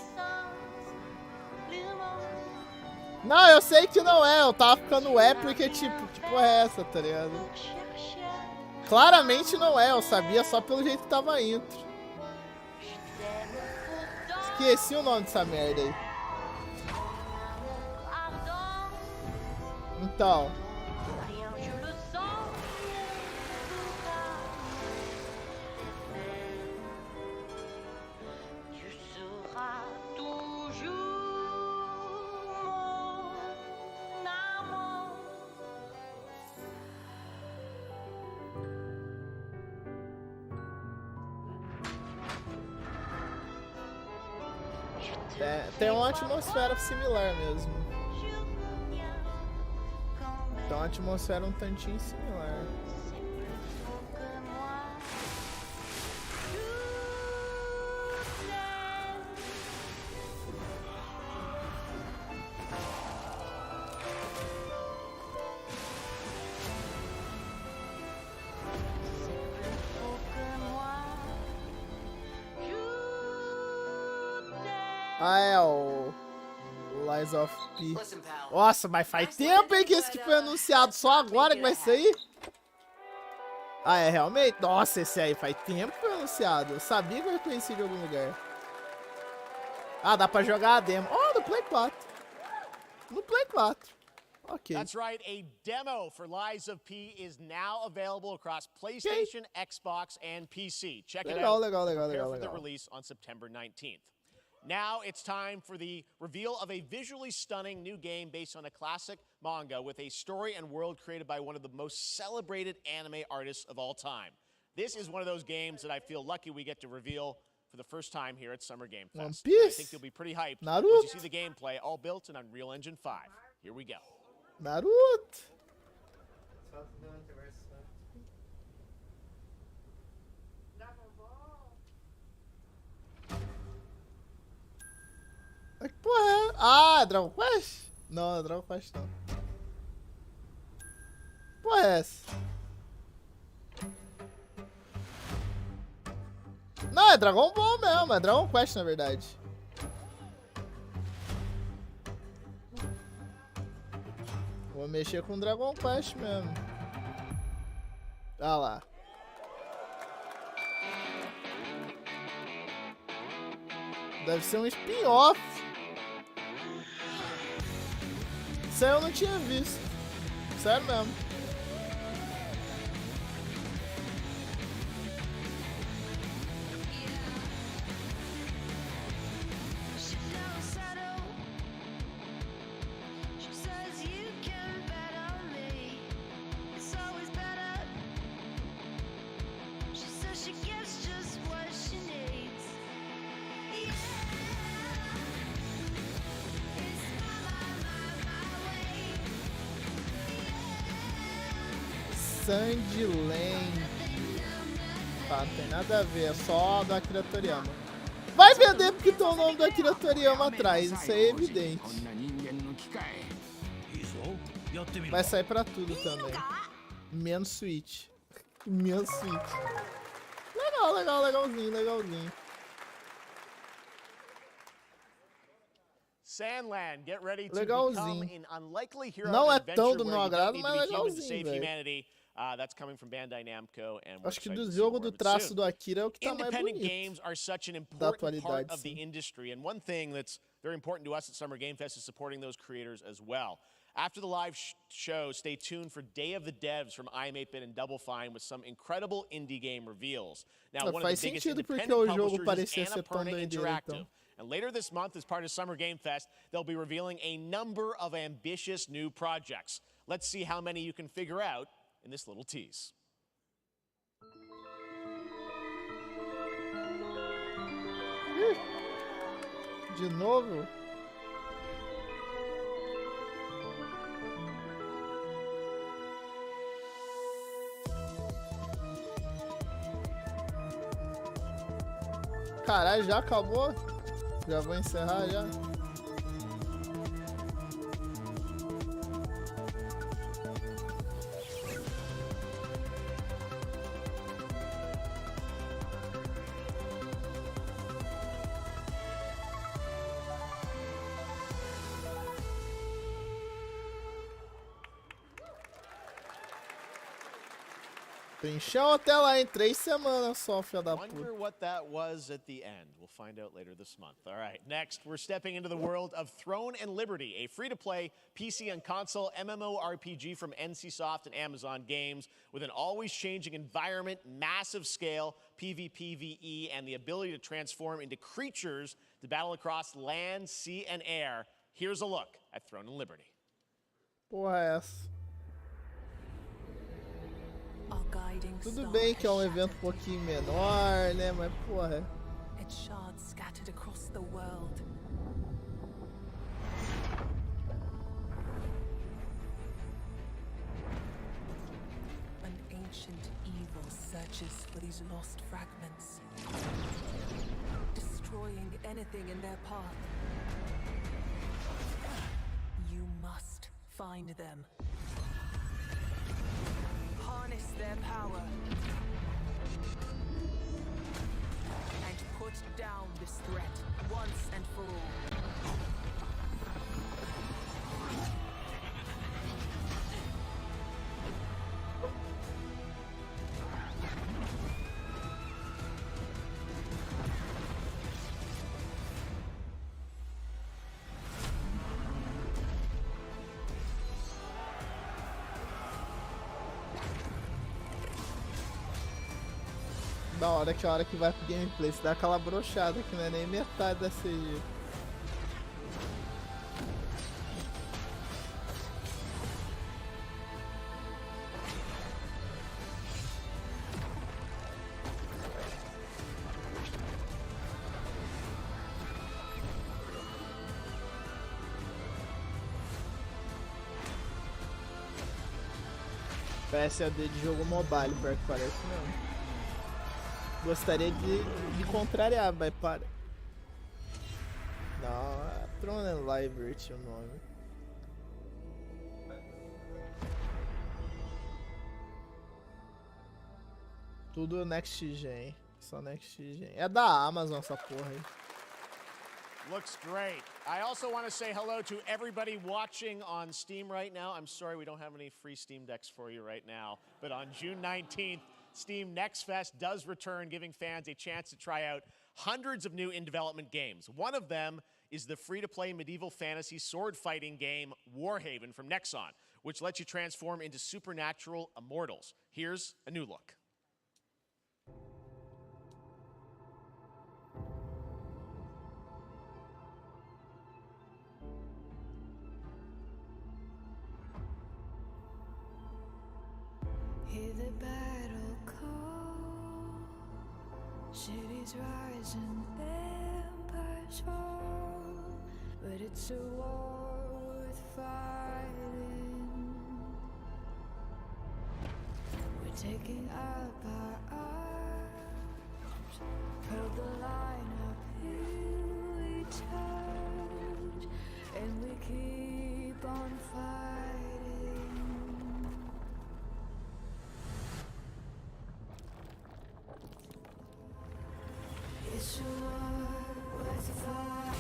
Não, eu sei que não é. Eu tava ficando porque, tipo, que porra é essa, tá ligado? Claramente não é. Eu sabia só pelo jeito que tava intro. Esqueci o nome dessa merda aí. Então. Tem uma atmosfera similar mesmo. Tem uma atmosfera um tantinho similar. Ah, é o Lies of P. Nossa, mas faz tempo, hein, que esse que foi anunciado. Só agora que vai sair? Ah, é, realmente? Nossa, esse aí faz tempo que foi anunciado. Eu sabia que eu conheci de algum lugar. Ah, dá pra jogar a demo. Oh, no Play 4. No Play 4. Ok. That's right, a demo for Lies of P is now available across PlayStation, Xbox, and PC. Check it out. Prepare for the release on September 19th. Now it's time for the reveal of a visually stunning new game based on a classic manga with a story and world created by one of the most celebrated anime artists of all time. This is one of those games that I feel lucky we get to reveal for the first time here at Summer Game Fest. I think you'll be pretty hyped once you see the gameplay, all built in Unreal Engine 5. Here we go. Naruto. Que porra é? Ah, Dragon Quest? Não, Dragon Quest não. Porra é essa? Não, é Dragon Ball mesmo, é Dragon Quest na verdade. Vou mexer com Dragon Quest mesmo. Ah lá. Deve ser um spin-off. Isso aí eu não tinha visto. Sério mesmo. Sandland. Tá, não tem nada a ver, é só do Akira Toriyama. Vai vender porque tem o nome do Akira Toriyama atrás, isso é evidente. Vai sair pra tudo também. Menos Switch. Menos Switch. Legal, legal, legalzinho, legalzinho. Sandland, get ready to Legalzinho. become an unlikely hero Não of é adventure tão do where meu you agrado, don't need mas to be human to legalzinho, save velho. humanity. That's coming from Bandai Namco, and we're Acho que excited do to see jogo more do of it traço soon. do Akira é o que tá mais Independent bonito. games are such an Da important part atualidade, of the sim. industry, and one thing that's very important to us at Summer Game Fest is supporting those creators as well. After the live show, stay tuned for Day of the Devs from IM8-Bit and Double Fine with some incredible indie game reveals. Now, one of Faz the biggest sentido porque independent o jogo publishers parecia is ser tão Annapurna doideira, Interactive. então. And later this month, as part of Summer Game Fest, they'll be revealing a number of ambitious new projects. Let's see how many you can figure out in this little tease. De novo? Caralho, já acabou? Já vou encerrar já? Tem chão até lá em 3 semanas só, filha da puta. Wonder what that was at the end. We'll find out later this month. All right, next, we're stepping into the world of Throne and Liberty, a free-to-play PC and console MMORPG from NCSoft and Amazon Games with an always-changing environment, massive scale, PvPvE, and the ability to transform into creatures to battle across land, sea, and air. Here's a look at Throne and Liberty. Porra é essa? Tudo bem que é um evento um pouquinho menor, né? Mas porra. Its shards scattered across the world. An ancient evil searches for these lost fragments, destroying anything in their path. You must find them. Harness their power and put down this threat once and for all. Da hora que a hora que vai pro gameplay, se dá aquela brochada que não é nem metade da CG. PSD de jogo mobile, pior que parece mesmo. Gostaria de contrariar, mas para. Não, é Throne and Liberty o nome. Tudo Next Gen. Só Next Gen. É da Amazon essa porra aí. Looks great. I also want to say hello to everybody watching on Steam right now. I'm sorry we don't have any free Steam Decks for you right now, but on June 19th, Steam Next Fest does return, giving fans a chance to try out hundreds of new in-development games. One of them is the free-to-play medieval fantasy sword-fighting game Warhaven from Nexon, which lets you transform into supernatural immortals. Here's a new look. Hear the battle call, cities rise and empires fall, but it's a war worth fighting. Picking up our arms, hold the line up, here we touch, and we keep on fighting. It's a war worth a fight.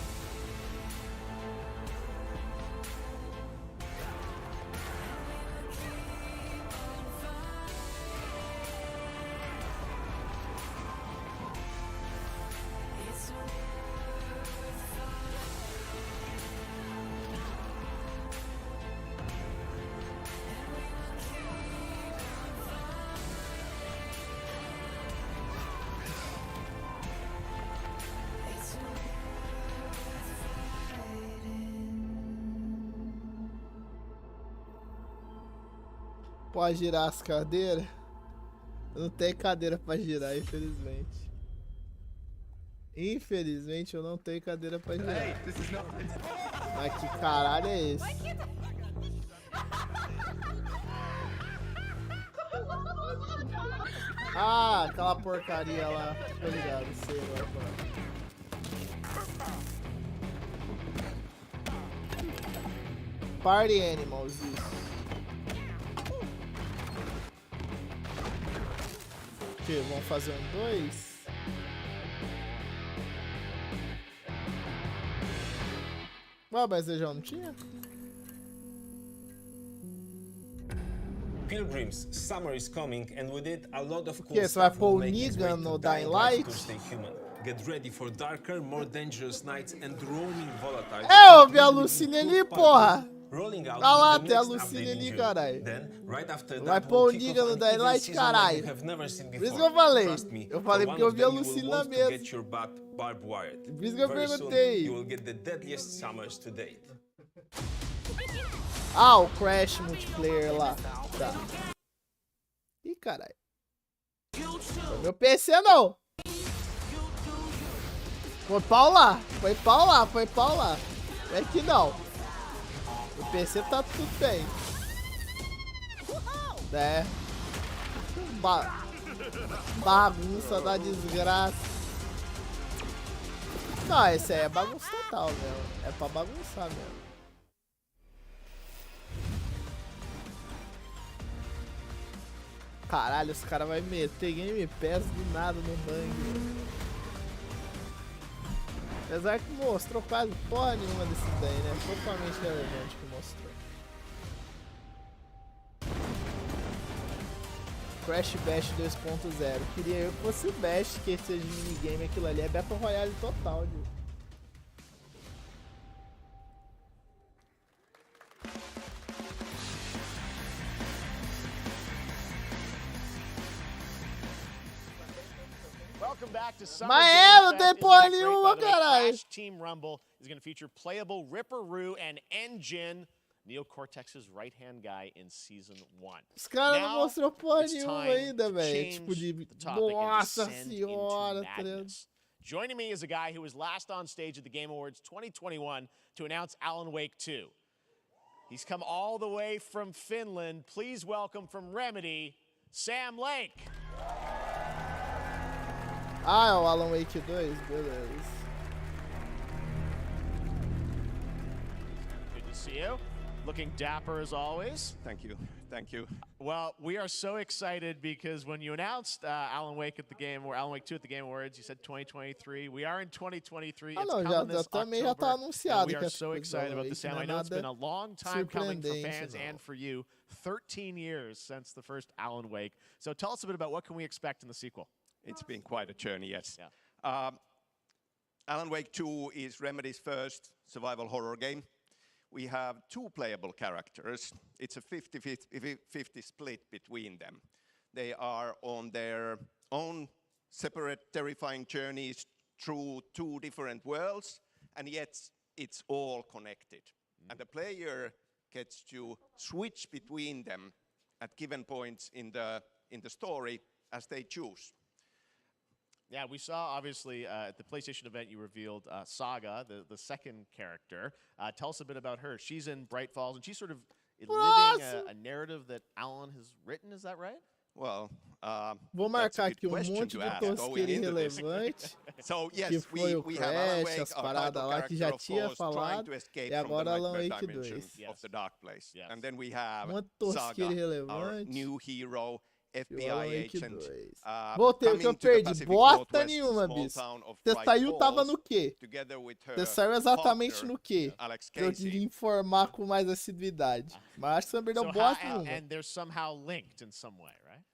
Pode girar as cadeiras? Não tem cadeira pra girar, infelizmente. Infelizmente eu não tenho cadeira pra girar. Mas que caralho é esse? Ah, aquela porcaria lá. Tô ligado, sei lá. Party Animals, isso. O que? Vamos fazer um 2? Ué, mas eu já não tinha? Pilgrims, summer is coming, and with it a lot of cool Que? Você vai stuff pôr will o make its way Negan to no Dying Dying Light to Light? stay human. Get ready for darker, more dangerous nights and roaming volatiles. É, eu vi a Lucine ali, porra! Rolling out Olha lá, with the tem a next Lucine update in ali, June. caralho. Then, right after Vai that, pôr o we'll kick Negan off no an Dying evil Light, season like you caralho. have never seen Por isso que before. eu falei. Trust me, Eu falei for porque one eu of vi a them you will Lucine na want to mesa. get your butt barbed wired. Por isso que eu Very soon, perguntei. you will get the deadliest summers to date. Ah, o Crash multiplayer lá. Tá. Ih, caralho. Foi meu PC não. Foi pau lá. Foi pau lá. Foi pau lá. É que não. O PC tá tudo bem. É. Bagunça da desgraça. Não, esse aí é bagunça total, meu. É pra bagunçar mesmo. Caralho, os caras vão meter Game Pass do nada no bang. Apesar que mostrou quase porra nenhuma desse daí, né? Totalmente relevante que mostrou. Crash Bash 2.0. Queria eu que fosse o Bash, que seja de minigame, aquilo ali é Battle Royale total, viu? Welcome back to Summer Mas Game não Fest. tem Isn't porra that great? nenhuma, By the way, caralho. Crash Team Rumble is going to feature playable Ripperoo and Engine, Neo Cortex's right-hand guy in Season 1. Os caras não Now, mostrou porra it's nenhuma time ainda, to velho. change Tipo de. the topic and Nossa descend senhora, into tá ligado? madness. Joining me is a guy who was last on stage at the Game Awards 2021 to announce Alan Wake 2. He's come all the way from Finland. Please welcome from Remedy, Sam Lake. Ah, é o Alan Wake 2? Beleza. Good to see you. Looking dapper as always. Thank you. Thank you. Well, we are so excited because when you announced Alan Wake at the game, or Alan Wake 2 at the Game Awards, you said 2023. We are in 2023. Ah, It's não, coming já this também já October, tá and anunciado we que are essa so coisa excited do about Wake this, Sam. não é I know it's been a nada long time coming for surpreendente, fans não. and for you. 13 years since the first Alan Wake. So tell us a bit about what can we expect in the sequel. It's been quite a journey, yes. Yeah. Alan Wake 2 is Remedy's first survival horror game. We have two playable characters. It's a 50-50 split between them. They are on their own separate terrifying journeys through two different worlds, and yet it's all connected. And the player gets to switch between them at given points in the story as they choose. Yeah, we saw, obviously, at the PlayStation event, you revealed Saga, the second character. Tell us a bit about her. She's in Bright Falls, and she's sort of living a narrative that Alan has written. Is that right? Well, Vou that's a marcar good aqui um question monte to de ask tosqueira going into this. irrelevante. So Que yes, foi o we have Alan Crash, Wake, as our paradas title lá que character, já of tinha course, trying falado. to escape E from the agora Alan nightmare Wake dimension 2. of the dark place. Yes. And then we have Uma tosqueira Saga, our irrelevante. new hero, E o FBI Alan Wake agent, 2. Voltei, o que eu coming to the perdi? Pacific Bosta Northwest nenhuma, small bicho. town of Você Bright saiu, tava Falls, no quê? together with her Você saiu exatamente partner, no quê? Alex Pra eu Casey. te informar com mais assiduidade. Mas acho que você não perdeu bosta nenhuma. And they're somehow linked in some way, right?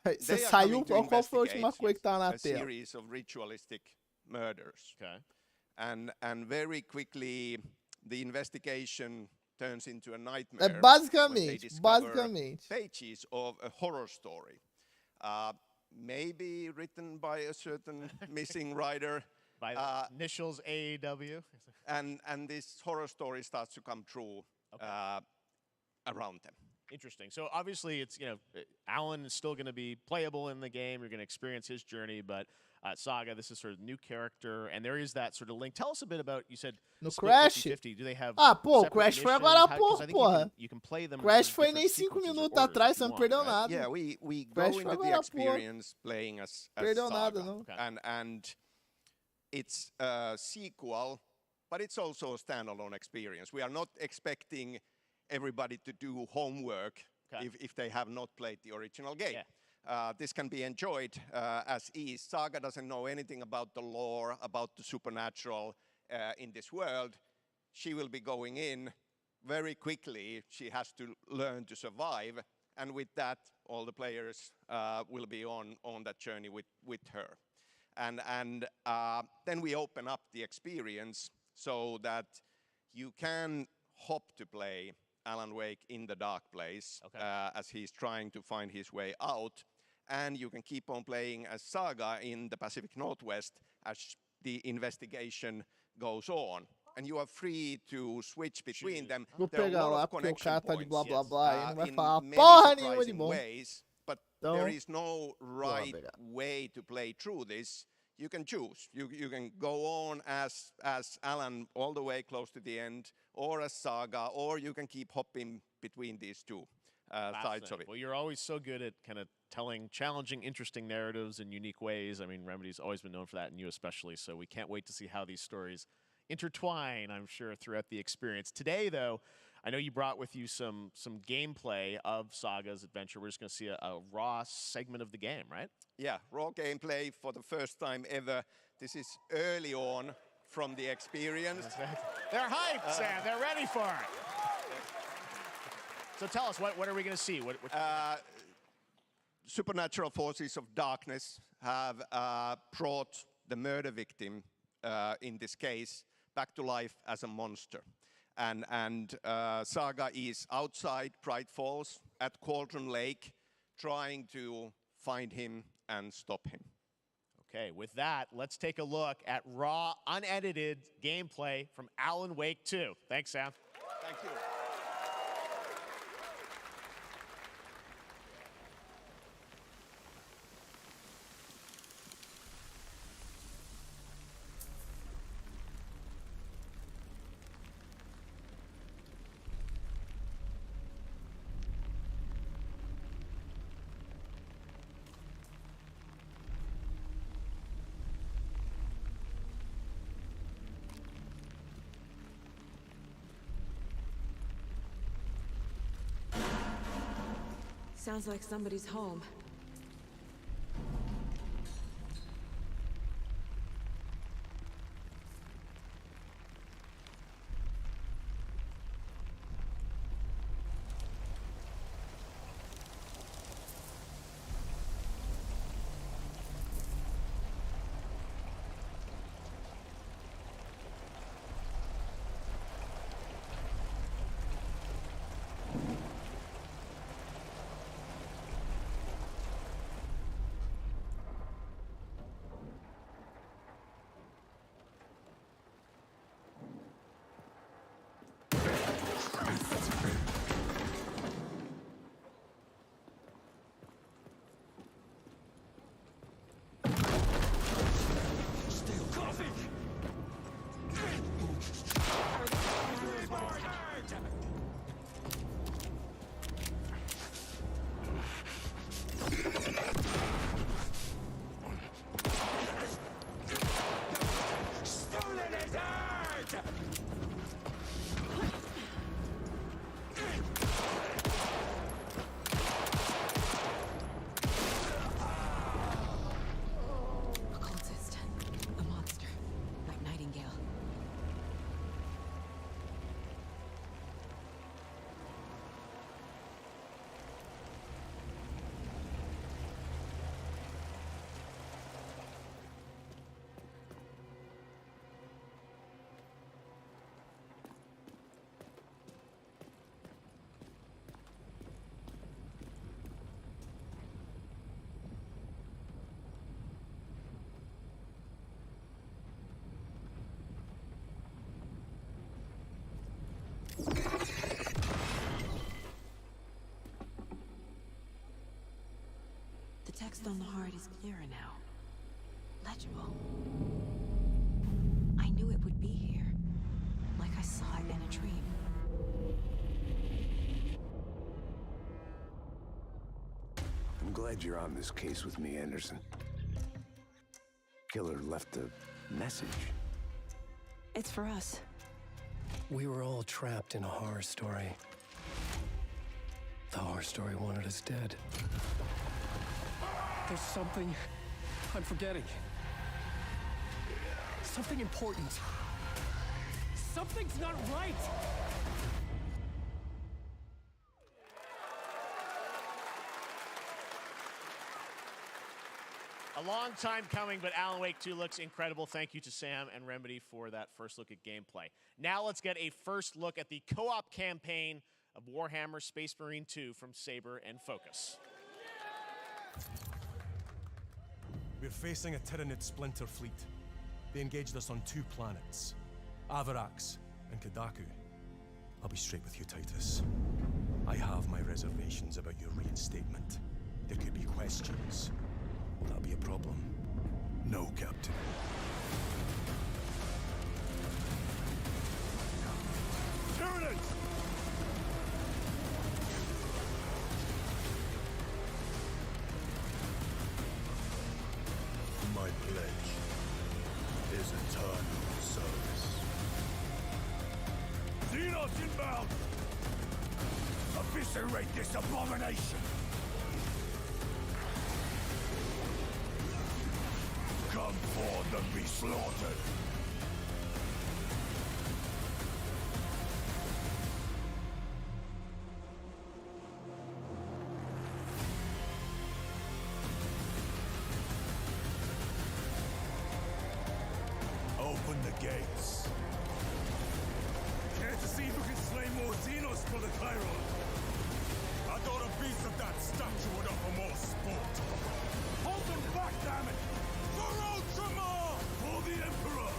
Você They are saiu, coming to qual foi a última investigate coisa que tava na a tela? series of ritualistic murders. Okay. And very quickly the investigation turns into a nightmare. É basicamente, when they discover basicamente. pages of a horror story. Maybe written by a certain missing writer. By the initials AEW. And this horror story starts to come true around them. Interesting. So obviously, it's Alan is still going to be playable in the game. You're going to experience his journey, but Saga, this is sort of new character, and there is that sort of link. Tell us a bit about. You said No split Crash? 50-50. Do they have? Pô, o separate Crash foi missions? agora há 'Cause pouco, I think porra. you can play them. Crash in foi different nem 5 sequences or minutos orders atrás, if você you não want, perdeu right? nada. Yeah, we Crash go foi into the agora, porra. experience playing as Perdeu Saga. nada, não. And it's a sequel, but it's also a standalone experience. We are not expecting everybody to do homework if they have not played the original game. This can be enjoyed as is. Saga doesn't know anything about the lore, about the supernatural in this world. She will be going in very quickly. She has to learn to survive. And with that, all the players will be on that journey with her. And then we open up the experience so that you can hop to play Alan Wake in the dark place as he's trying to find his way out. And you can keep on playing as Saga in the Pacific Northwest as the investigation goes on. And you are free to switch between them. Vou There are a pegar lot lá of porque o connection cara tá de blá points, blá blá e não vai in falar many porra nenhuma de surprising bom. ways, but Então, there is no right pegar. way to play through this. You can choose. You can go on as Alan all the way close to the end, or as Saga, or you can keep hopping between these two sides of it. Well, you're always so good at kind of telling challenging, interesting narratives in unique ways. I mean, Remedy's always been known for that, and you especially. So we can't wait to see how these stories intertwine, I'm sure, throughout the experience. Today, though, I know you brought with you some gameplay of Saga's adventure. We're just going to see a raw segment of the game, right? Yeah, raw gameplay for the first time ever. This is early on from the experience. They're hyped, Sam. They're ready for it. So tell us, what are we going to see? What supernatural forces of darkness have brought the murder victim, in this case, back to life as a monster. And Saga is outside Bright Falls at Cauldron Lake, trying to find him and stop him. Okay, with that, let's take a look at raw, unedited gameplay from Alan Wake 2. Thanks, Sam. Thank you. Sounds like somebody's home. text on the heart is clearer now. Legible. I knew it would be here, like I saw it in a dream. I'm glad you're on this case with me, Anderson. Killer left a message. It's for us. We were all trapped in a horror story. The horror story wanted us dead. There's something I'm forgetting. Something important. Something's not right! A long time coming, but Alan Wake 2 looks incredible. Thank you to Sam and Remedy for that first look at gameplay. Now let's get a first look at the co-op campaign of Warhammer Space Marine 2 from Saber and Focus. We're facing a Tyranid splinter fleet. They engaged us on 2 planets, Avarax and Kadaku. I'll be straight with you, Titus. I have my reservations about your reinstatement. There could be questions. Will that be a problem? No, Captain. Tyranids! My pledge is eternal service. Xenos inbound! Eviscerate this abomination! Come forth and be slaughtered! Open the gates. Care to see if we can slay more Xenos for the Chiron? I thought a piece of that statue would offer more sport. Hold them back, damn it! For Ultramar! For the Emperor!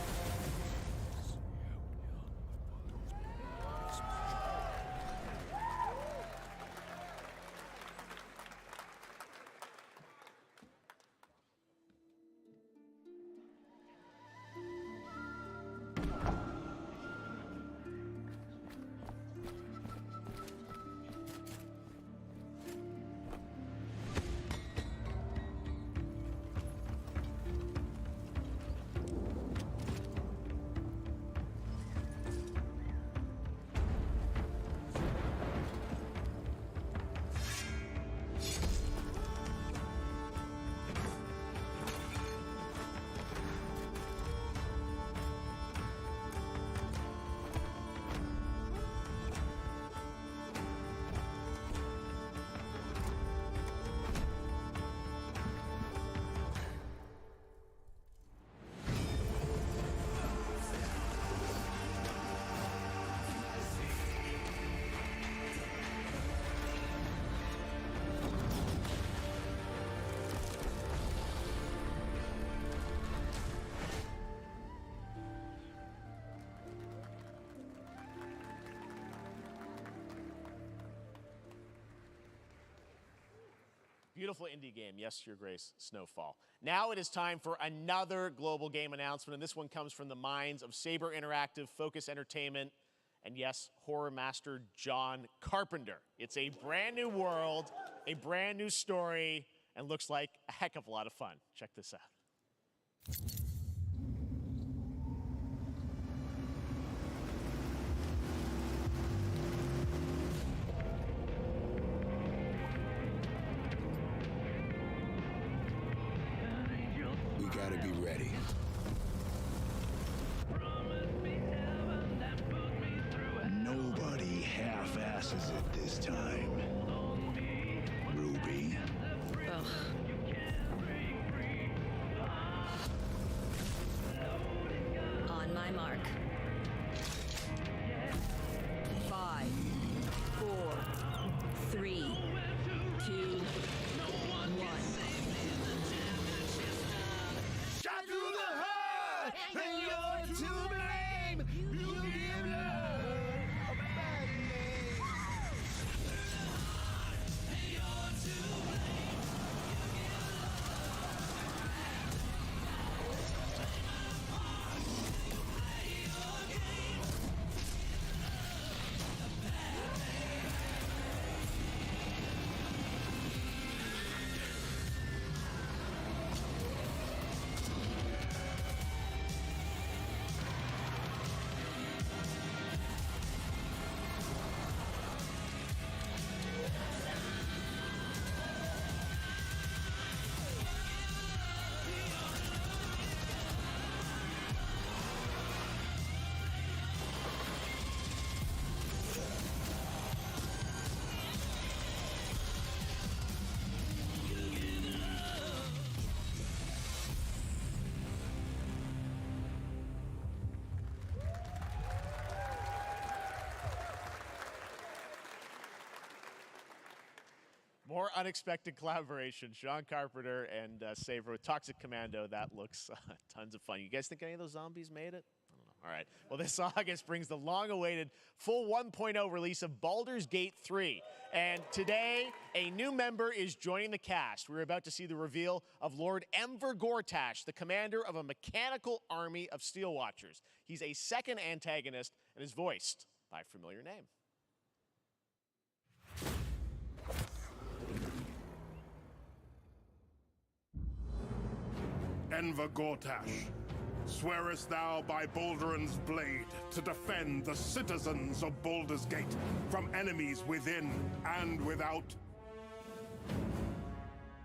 Beautiful indie game, yes, Your Grace, Snowfall. Now it is time for another global game announcement, and this one comes from the minds of Saber Interactive, Focus Entertainment, and yes, horror master John Carpenter. It's a brand new world, a brand new story, and looks like a heck of a lot of fun. Check this out. We gotta be ready. Nobody half-asses it this time. Ruby. Ugh. On my mark. 5, 4, 3, 2, 1. Shot through the heart, and you're to blame. You give love a bad name. More unexpected collaboration. Sean Carpenter and Saber with Toxic Commando. That looks tons of fun. You guys think any of those zombies made it? I don't know. All right. Well, this August brings the long-awaited full 1.0 release of Baldur's Gate 3. And today, a new member is joining the cast. We're about to see the reveal of Lord Enver Gortash, the commander of a mechanical army of Steel Watchers. He's a second antagonist and is voiced by a familiar name. Enver Gortash, swearest thou by Balduran's blade to defend the citizens of Baldur's Gate from enemies within and without?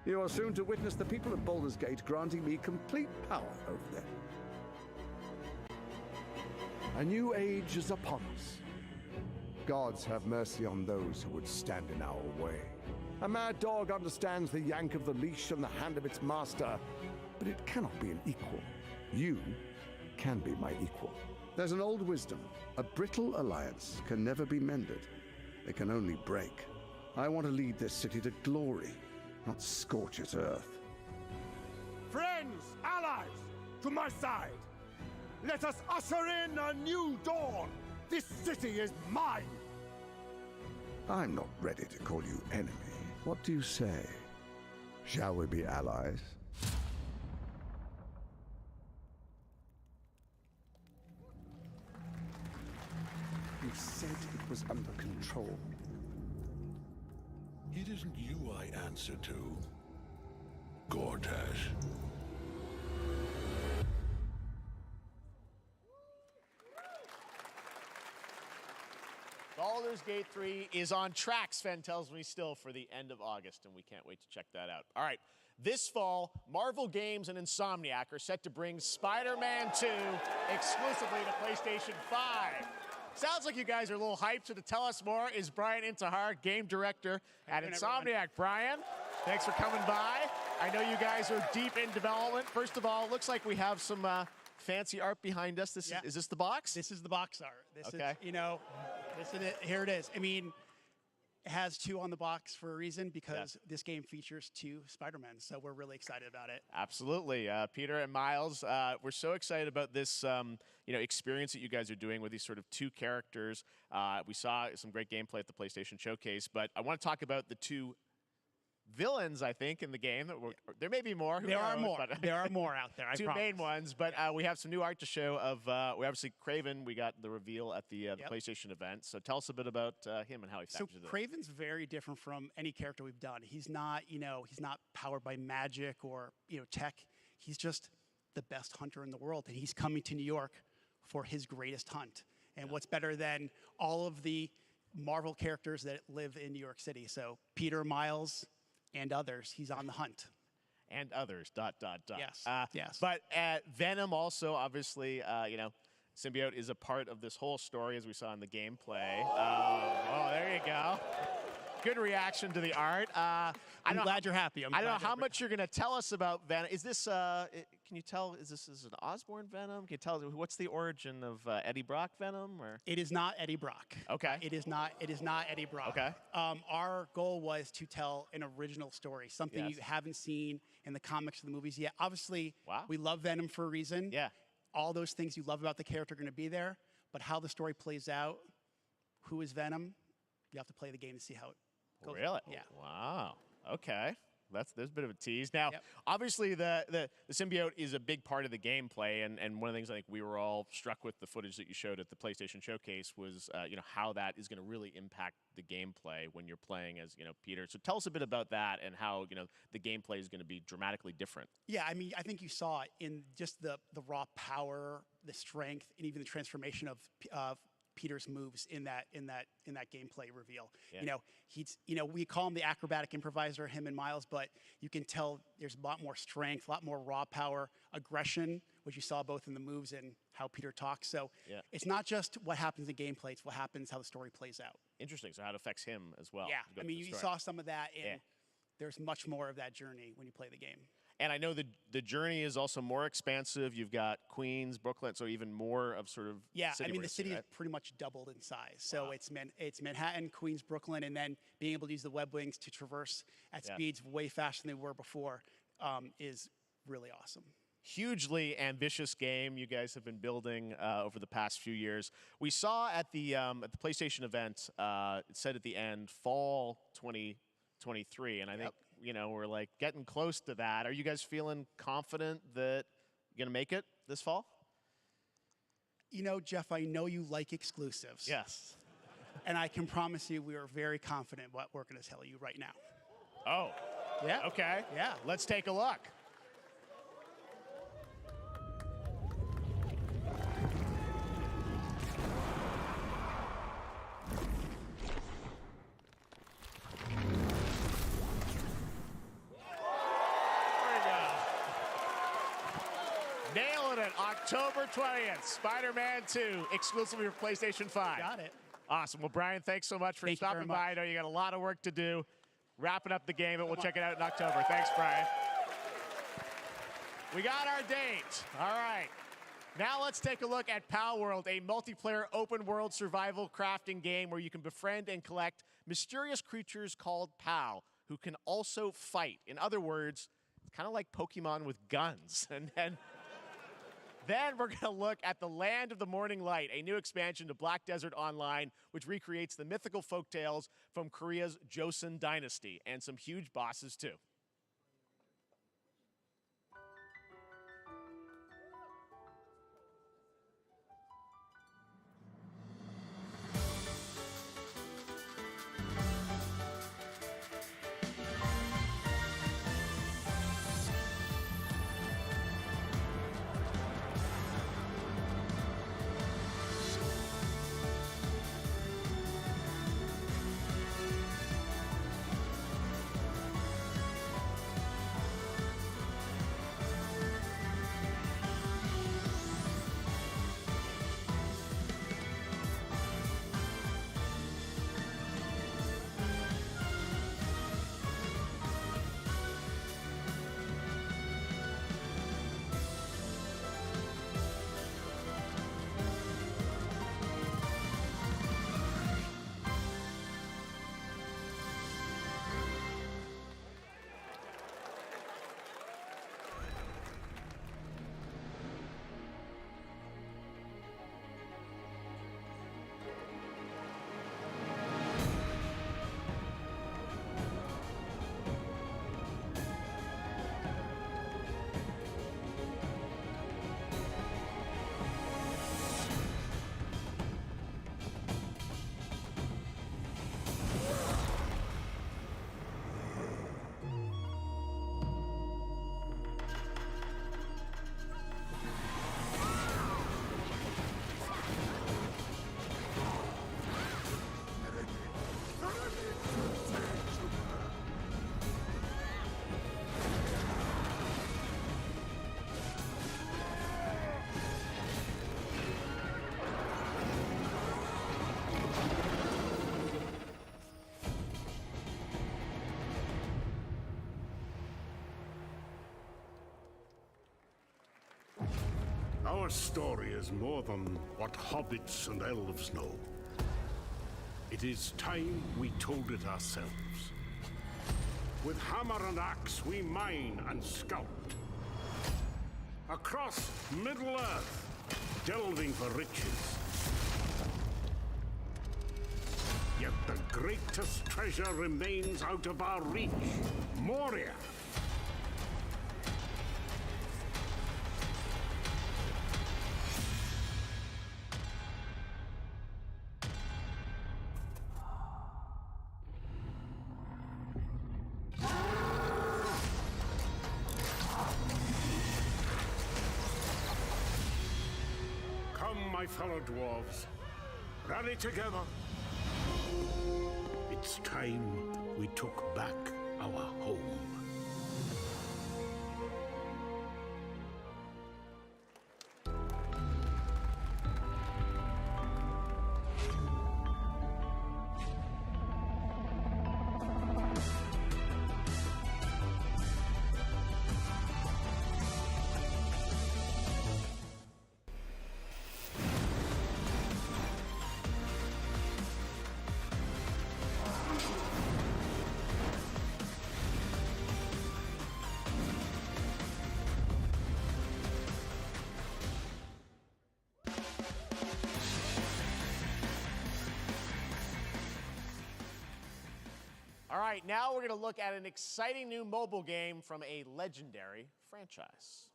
You are soon to witness the people of Baldur's Gate granting me complete power over them. A new age is upon us. Gods have mercy on those who would stand in our way. A mad dog understands the yank of the leash and the hand of its master, but it cannot be an equal. You can be my equal. There's an old wisdom. A brittle alliance can never be mended. It can only break. I want to lead this city to glory, not scorch its earth. Friends, allies, to my side. Let us usher in a new dawn. This city is mine. I'm not ready to call you enemy. What do you say? Shall we be allies? You said it was under control. It isn't you I answer to, Gortash. Baldur's Gate 3 is on track, Sven tells me still, for the end of August, and we can't wait to check that out. All right, this fall, Marvel Games and Insomniac are set to bring Spider-Man 2 exclusively to PlayStation 5. Sounds like you guys are a little hyped, so to tell us more is Brian Intihar, game director at Insomniac. Brian, thanks for coming by. I know you guys are deep in development. First of all, it looks like we have some fancy art behind us. Is this the box? This is the box art. This okay. is, this is it. Here it is. I mean, it has 2 on the box for a reason, because this game features 2 Spider-Men, so we're really excited about it. Absolutely. Peter and Miles, we're so excited about this experience that you guys are doing with these sort of 2 characters. We saw some great gameplay at the PlayStation Showcase, but I want to talk about the 2 villains, I think, in the game. There may be more. There are more. There are more out there, I 2 promise. main ones, but we have some new art to show of, we obviously, Kraven, we got the reveal at the PlayStation event. So tell us a bit about him and how he factors in. So Kraven's very different from any character we've done. He's not, he's not powered by magic or, tech. He's just the best hunter in the world, and he's coming to New York for his greatest hunt. And what's better than all of the Marvel characters that live in New York City? So Peter, Miles, and others, he's on the hunt. And others, ... Yes, yes. But Venom also, obviously, Symbiote is a part of this whole story, as we saw in the gameplay. Oh, there you go. Good reaction to the art. I'm glad you're happy. I don't know how much you're going to tell us about Venom. Is this, can you tell, is this an Osborn Venom? Can you tell, what's the origin of Eddie Brock Venom? Or? It is not Eddie Brock. Okay. It is not Eddie Brock. Okay. Our goal was to tell an original story, something you haven't seen in the comics or the movies yet. Obviously, we love Venom for a reason. Yeah. All those things you love about the character are going to be there, but how the story plays out, who is Venom, you have to play the game to see how it goes. Really? Yeah. Wow. Okay. There's a bit of a tease. Now, obviously, the symbiote is a big part of the gameplay, and one of the things I think we were all struck with the footage that you showed at the PlayStation Showcase was, how that is going to really impact the gameplay when you're playing as, Peter. So tell us a bit about that and how, the gameplay is going to be dramatically different. Yeah, I mean, I think you saw it in just the raw power, the strength, and even the transformation of Peter's moves in that gameplay reveal. Yeah. We call him the acrobatic improviser, him and Miles, but you can tell there's a lot more strength, a lot more raw power, aggression, which you saw both in the moves and how Peter talks. So it's not just what happens in gameplay, it's what happens, how the story plays out. Interesting. So how it affects him as well. Yeah, I mean, you saw some of that, and there's much more of that journey when you play the game. And I know the journey is also more expansive. You've got Queens, Brooklyn, so even more of sort of Yeah, city I mean, the racing, city right? is pretty much doubled in size. So it's Manhattan, Queens, Brooklyn, and then being able to use the web wings to traverse at speeds way faster than they were before is really awesome. Hugely ambitious game you guys have been building over the past few years. We saw at the PlayStation event, it said at the end, fall 2023, and I think we're like getting close to that. Are you guys feeling confident that you're gonna make it this fall? You know, Jeff, I know you like exclusives. Yes. And I can promise you we are very confident what we're going to tell you right now. Oh. Yeah. Okay. Yeah. Let's take a look. Nailing it, October 20th, Spider-Man 2, exclusively for PlayStation 5. Got it. Awesome. Well, Brian, thanks so much for stopping by. I know you got a lot of work to do. Wrapping up the game, but we'll check it out in October. Thanks, Brian. We got our date. All right. Now let's take a look at Pal World, a multiplayer open-world survival crafting game where you can befriend and collect mysterious creatures called Pal, who can also fight. In other words, it's kind of like Pokemon with guns. And then we're going to look at the Land of the Morning Light, a new expansion to Black Desert Online, which recreates the mythical folktales from Korea's Joseon dynasty, and some huge bosses, too. Our story is more than what hobbits and elves know. It is time we told it ourselves. With hammer and axe, we mine and sculpt. Across Middle-earth, delving for riches. Yet the greatest treasure remains out of our reach. Moria. My fellow dwarves, rally together. It's time we took back our home. All right, now we're going to look at an exciting new mobile game from a legendary franchise.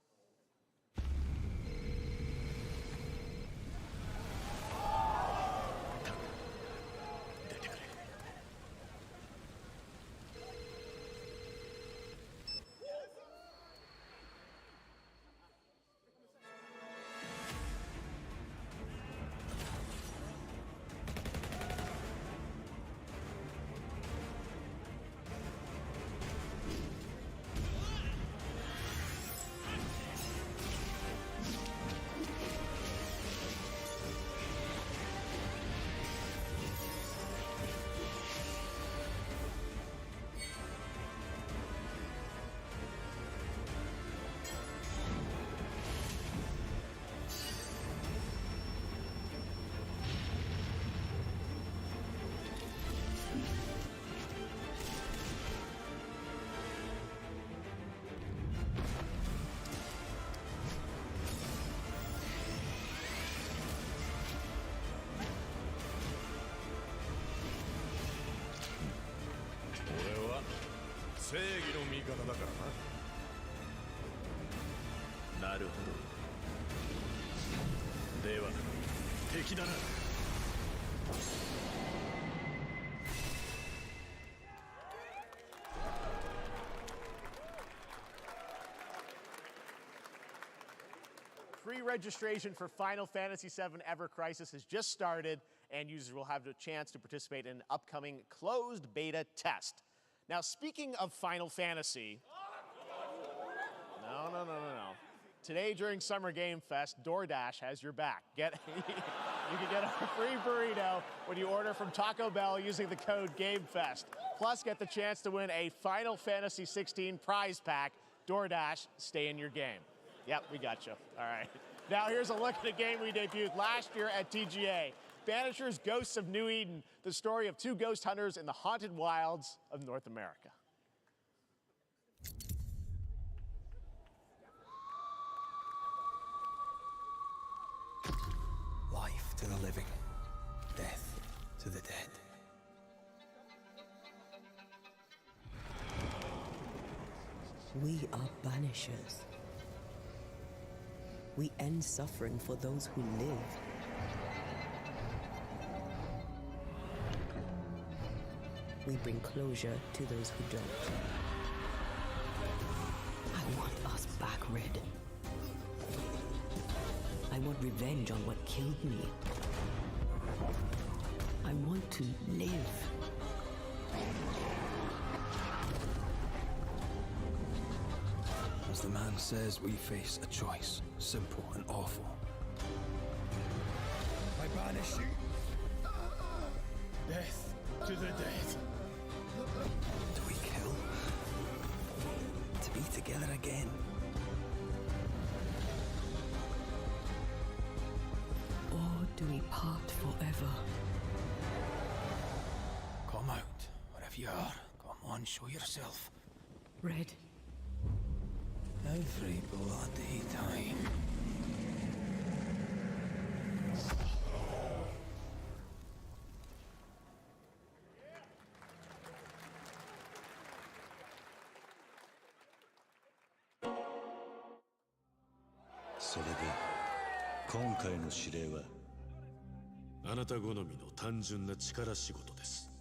俺は正義の味方だからな。なるほど。では敵だな。Pre-registration for Final Fantasy VII Ever Crisis has just started, and users will have the chance to participate in an upcoming closed beta test. Now, speaking of Final Fantasy, no. Today during Summer Game Fest, DoorDash has your back. You can get a free burrito when you order from Taco Bell using the code GameFest. Plus, get the chance to win a Final Fantasy XVI prize pack. DoorDash, stay in your game. Yep, we got you. All right. Now here's a look at a game we debuted last year at TGA. Banishers Ghosts of New Eden, the story of two ghost hunters in the haunted wilds of North America. Life to the living, death to the dead. We are banishers. We end suffering for those who live. We bring closure to those who don't. I want us back, Red. I want revenge on what killed me. I want to live. As the man says, we face a choice, simple and awful. I banish you. Death to the dead. Do we kill? To be together again? Or do we part forever? Come out, wherever you are. Come on, show yourself. Red. Every bloody time.それで今回の指令はあなた好みの単純な力仕事です。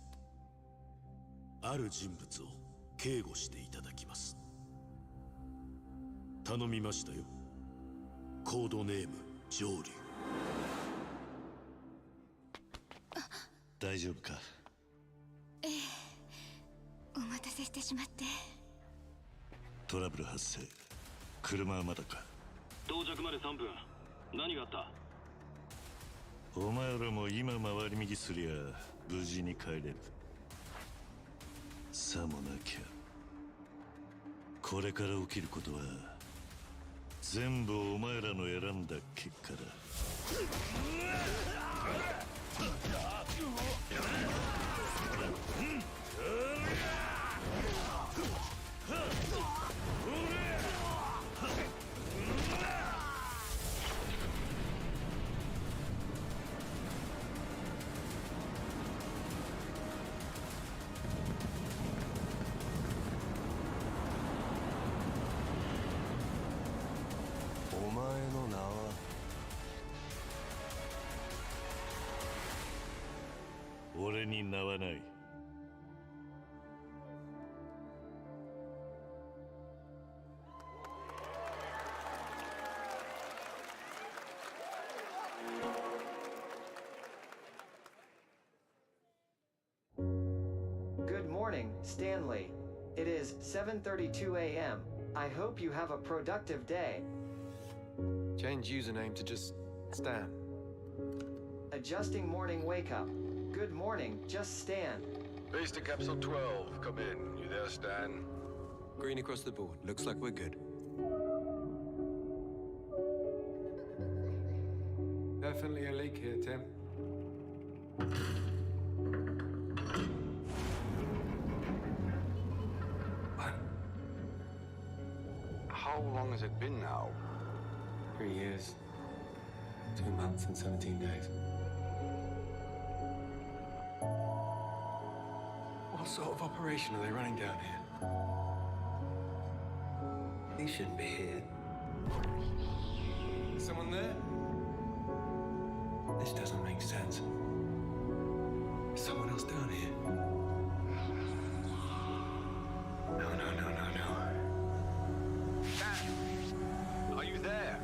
ある人物を警護していただきます。頼みましたよ。コードネーム上流。大丈夫か？ええ、お待たせしてしまって。トラブル発生。車はまだか？到着まで3分。何があった？お前らも今回り右すりゃ無事に帰れる。さもなきゃこれから起きることは全部お前らの選んだ結果だ。に名はない。Good morning, Stanley. It is 7:32 a.m. I hope you have a productive day. Change username to just Stan. Adjusting morning wake up. Good morning, just Stan. Base to Capsule 12. Come in. You there, Stan? Green across the board. Looks like we're good. Definitely a leak here, Tim. How long has it been now? 3 years, 2 months and 17 days. What sort of operation are they running down here? He shouldn't be here. Someone there? This doesn't make sense. Is someone else down here? No. Stan! Are you there?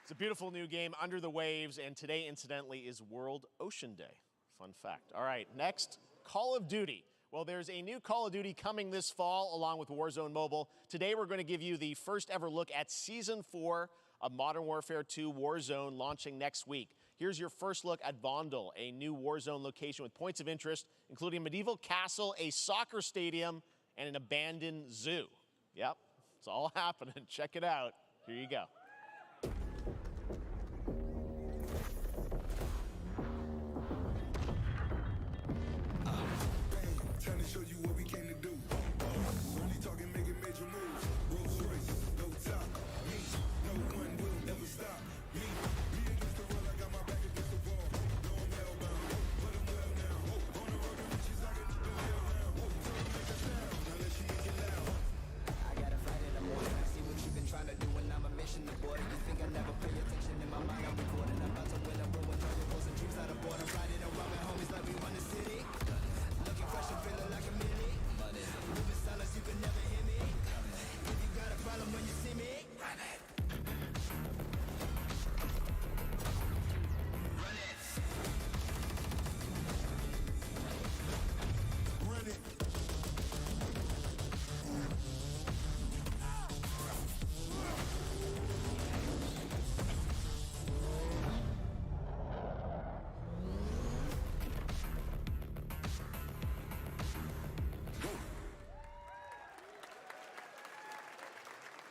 It's a beautiful new game, Under the Waves, and today, incidentally, is World Ocean Day. Fun fact. All right, next, Call of Duty. Well, there's a new Call of Duty coming this fall along with Warzone Mobile. Today, we're going to give you the first ever look at Season 4 of Modern Warfare 2 Warzone launching next week. Here's your first look at Vondel, a new Warzone location with points of interest, including a medieval castle, a soccer stadium, and an abandoned zoo. Yep, it's all happening. Check it out. Here you go. Trying to show you what we came to do. Only talking, making major moves. Rolls Royce, no top. Me, no one will ever stop. Me against the world, I got my back against the wall. No, I'm hellbound, but I'm well now. On the road to riches, I can do hell now. Tell them make a sound, now let she make it loud. I gotta fight in the morning. I see what you've been trying to do, and I'm a mission aboard. You think I never pay attention? In my mind, I'm recording. I'm about to win a row and turn your goals and dreams out of board. I'm riding around with homies like we run the city. Looking fresh and feeling like a mini. Moving silence, you can never hear me. If you got a problem when you see me, run it. Run it. Run it.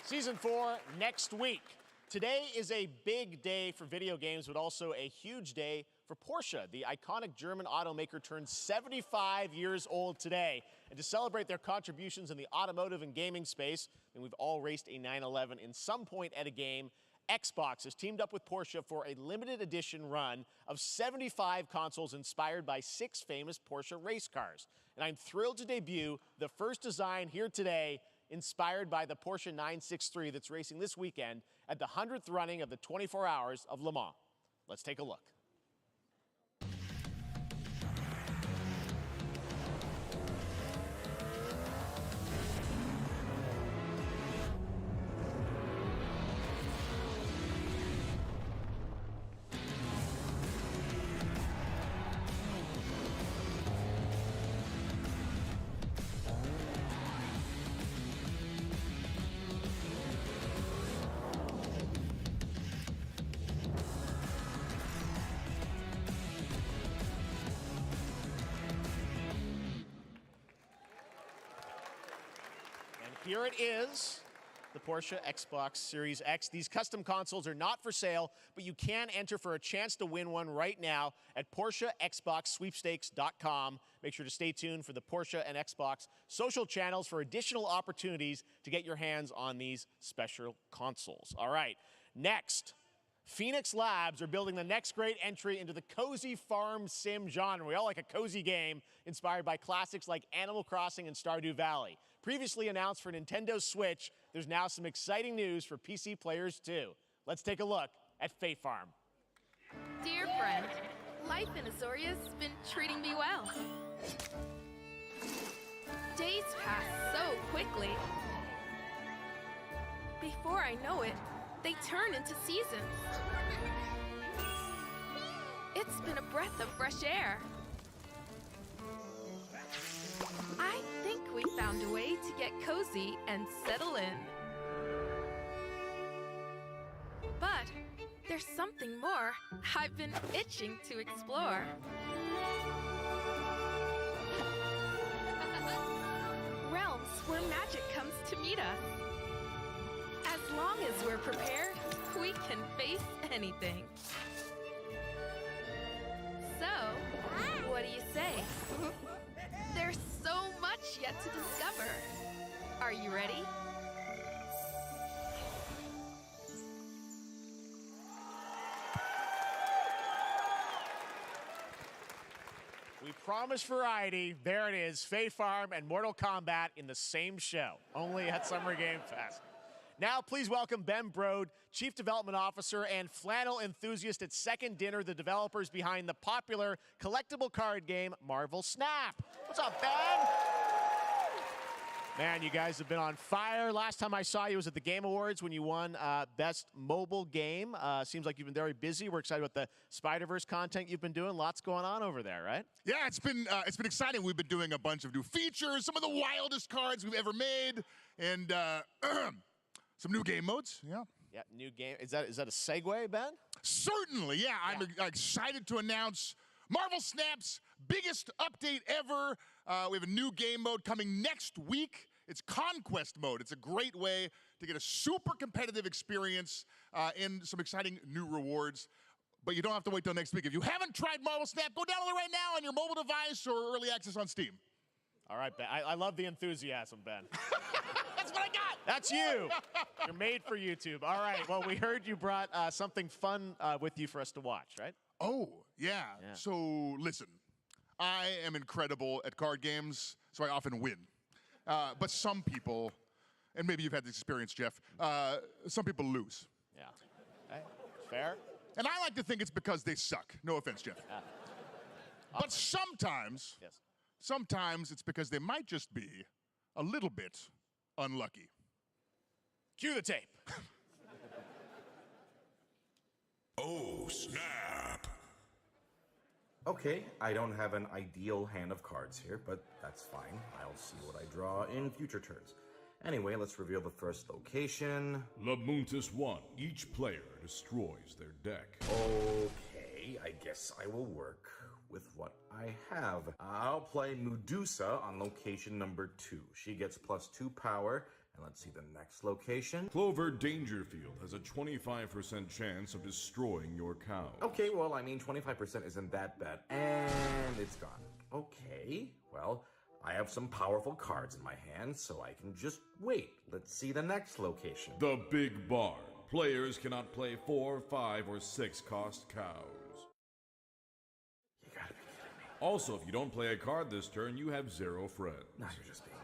Season 4 next week. Today is a big day for video games, but also a huge day for Porsche. The iconic German automaker turns 75 years old today. And to celebrate their contributions in the automotive and gaming space, and we've all raced a 911 in some point at a game, Xbox has teamed up with Porsche for a limited edition run of 75 consoles inspired by 6 famous Porsche race cars. And I'm thrilled to debut the first design here today, inspired by the Porsche 963 that's racing this weekend at the 100th running of the 24 Hours of Le Mans. Let's take a look. Here it is, the Porsche Xbox Series X. These custom consoles are not for sale, but you can enter for a chance to win one right now at PorscheXboxSweepstakes.com. Make sure to stay tuned for the Porsche and Xbox social channels for additional opportunities to get your hands on these special consoles. All right, next. Phoenix Labs are building the next great entry into the cozy farm sim genre. We all like a cozy game inspired by classics like Animal Crossing and Stardew Valley. Previously announced for Nintendo Switch, there's now some exciting news for PC players too. Let's take a look at Fate Farm. Dear friend, life in Azoria's been treating me well. Days pass so quickly. Before I know it, they turn into seasons. It's been a breath of fresh air. I think we found a way to get cozy and settle in. But there's something more I've been itching to explore. Realms where magic comes to meet us. As long as we're prepared, we can face anything. So, what do you say? There's so much yet to discover. Are you ready? We promised variety. There it is, Fate Farm and Mortal Kombat in the same show, only at Summer Game Fest. Now, please welcome Ben Brode, Chief Development Officer and flannel enthusiast at Second Dinner, the developers behind the popular collectible card game Marvel Snap. What's up, Ben? Man, you guys have been on fire. Last time I saw you was at the Game Awards when you won Best Mobile Game. Seems like you've been very busy. We're excited about the Spider-Verse content you've been doing. Lots going on over there, right? Yeah, it's been exciting. We've been doing a bunch of new features, some of the wildest cards we've ever made, and some new game modes. Yeah. Yeah, new game. Is that a segue, Ben? Certainly, yeah. I'm excited to announce Marvel Snap's biggest update ever. We have a new game mode coming next week. It's Conquest mode. It's a great way to get a super competitive experience and some exciting new rewards. But you don't have to wait till next week. If you haven't tried Marvel Snap, go download it right now on your mobile device or early access on Steam. All right, Ben. I love the enthusiasm, Ben. That's what I got. That's you. You're made for YouTube. All right. Well, we heard you brought something fun with you for us to watch, right? Oh, yeah. So, listen. I am incredible at card games, so I often win. But some people, and maybe you've had this experience, Jeff, some people lose. Yeah. Okay. Fair. And I like to think it's because they suck. No offense, Jeff. Yeah. But sometimes, sometimes it's because they might just be a little bit unlucky. Cue the tape. Oh, snap. Okay, I don't have an ideal hand of cards here, but that's fine. I'll see what I draw in future turns. Anyway, let's reveal the first location. Labuntus 1. Each player destroys their deck. Okay, I guess I will work with what I have. I'll play Medusa on location number 2. She gets +2 power. And let's see the next location. Clover Dangerfield has a 25% chance of destroying your cow. Okay, well, I mean, 25% isn't that bad. And it's gone. Okay, well, I have some powerful cards in my hand, so I can just wait. Let's see the next location. The Big Barn. Players cannot play 4, 5, or 6 cost cows. You gotta be kidding me. Also, if you don't play a card this turn, you have 0 friends. No, you're just being mean.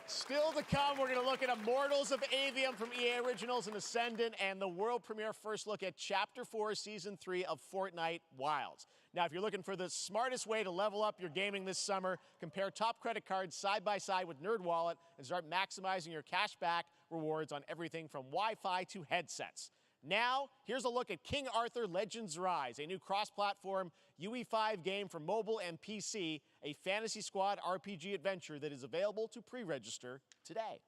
Still to come, we're going to look at Immortals of Avium from EA Originals and Ascendant and the world premiere first look at Chapter 4, Season 3 of Fortnite Wilds. Now, if you're looking for the smartest way to level up your gaming this summer, compare top credit cards side by side with NerdWallet and start maximizing your cashback rewards on everything from Wi-Fi to headsets. Now, here's a look at King Arthur Legends Rise, a new cross-platform UE5 game for mobile and PC, a Fantasy Squad RPG adventure that is available to pre-register today.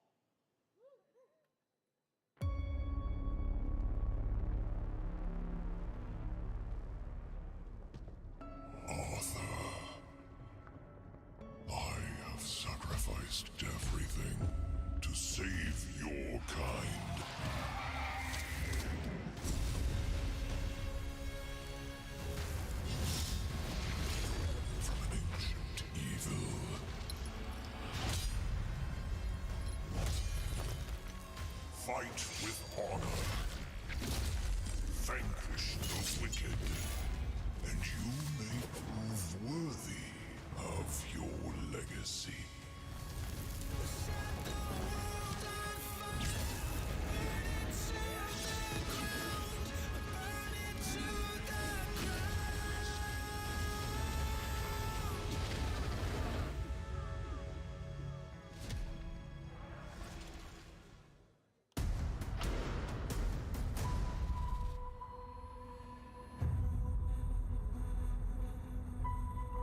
Arthur, I have sacrificed everything to save your kind. From an ancient evil. Fight with honor. Thank wicked, and you may prove worthy of your legacy.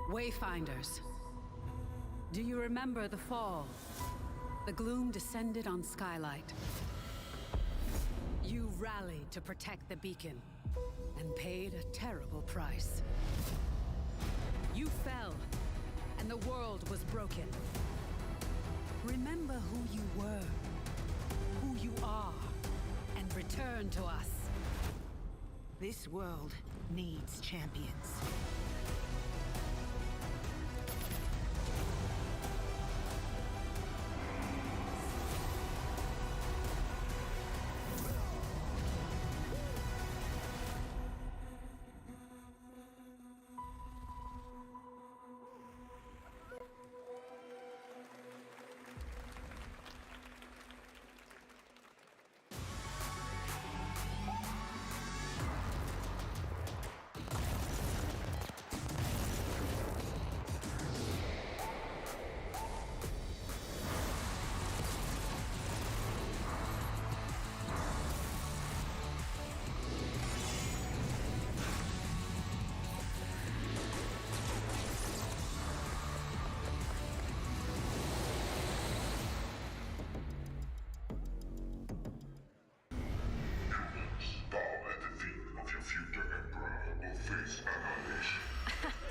Wayfinders, do you remember the fall? The gloom descended on Skylight. You rallied to protect the beacon, and paid a terrible price. You fell, and the world was broken. Remember who you were, who you are, and return to us. This world needs champions.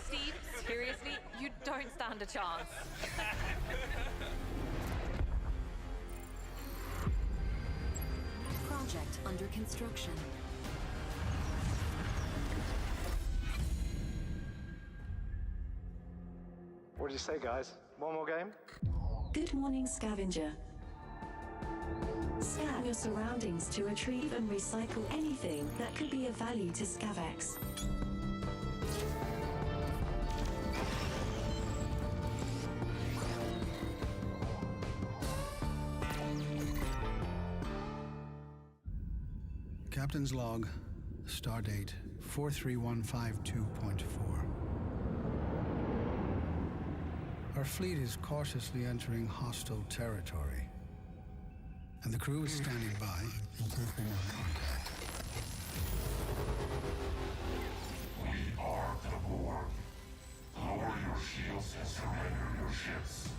Steve, seriously, you don't stand a chance. Project under construction. What did you say, guys? One more game? Good morning, scavenger. Scan your surroundings to retrieve and recycle anything that could be of value to Scavex. Captain's log, stardate 43152.4. Our fleet is cautiously entering hostile territory, and the crew is standing by in case they want contact. We are the Borg. Lower your shields and surrender your ships.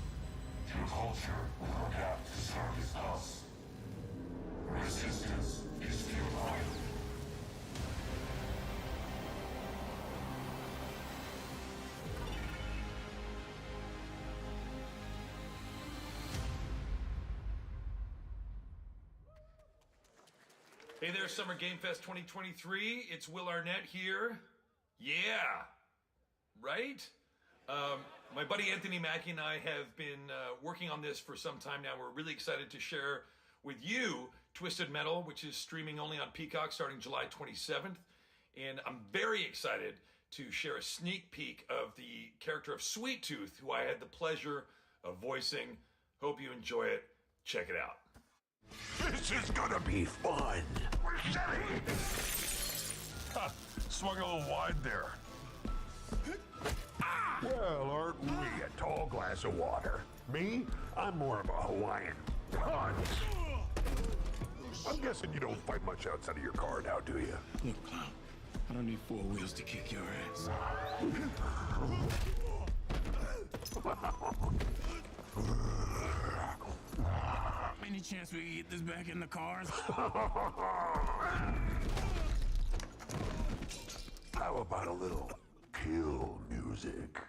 Your culture will adapt to service us. Resistance is futile. Hey there, Summer Game Fest 2023. It's Will Arnett here. Yeah, right? My buddy Anthony Mackie and I have been working on this for some time now. We're really excited to share with you Twisted Metal, which is streaming only on Peacock starting July 27th. And I'm very excited to share a sneak peek of the character of Sweet Tooth, who I had the pleasure of voicing. Hope you enjoy it. Check it out. This is gonna be fun. We're setting. Swung a little wide there. Well, aren't we a tall glass of water? Me? I'm more of a Hawaiian punch. I'm guessing you don't fight much outside of your car now, do you? Look, Clown, I don't need four wheels to kick your ass. Any chance we get this back in the cars? How about a little kill music?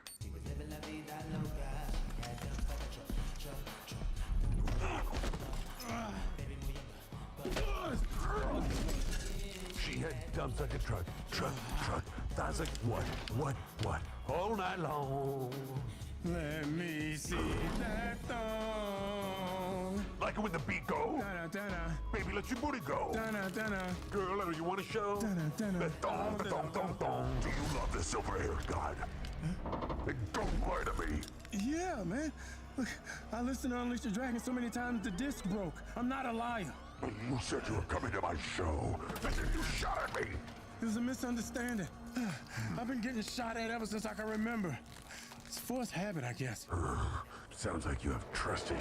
She had dumps like a truck. That's like what? All night long. Let me see that thong. Like it when the beat goes. Baby, let your booty go. Girl, you want to show? Ba-thong, ba-thong, thong, thong. Do you love the silver-haired god? Then don't lie to me. Yeah, man. Look, I listened to Unleash the Dragon so many times the disc broke. I'm not a liar. But you said you were coming to my show. And then you shot at me. It was a misunderstanding. I've been getting shot at ever since I can remember. It's forced habit, I guess. Sounds like you have trust issues.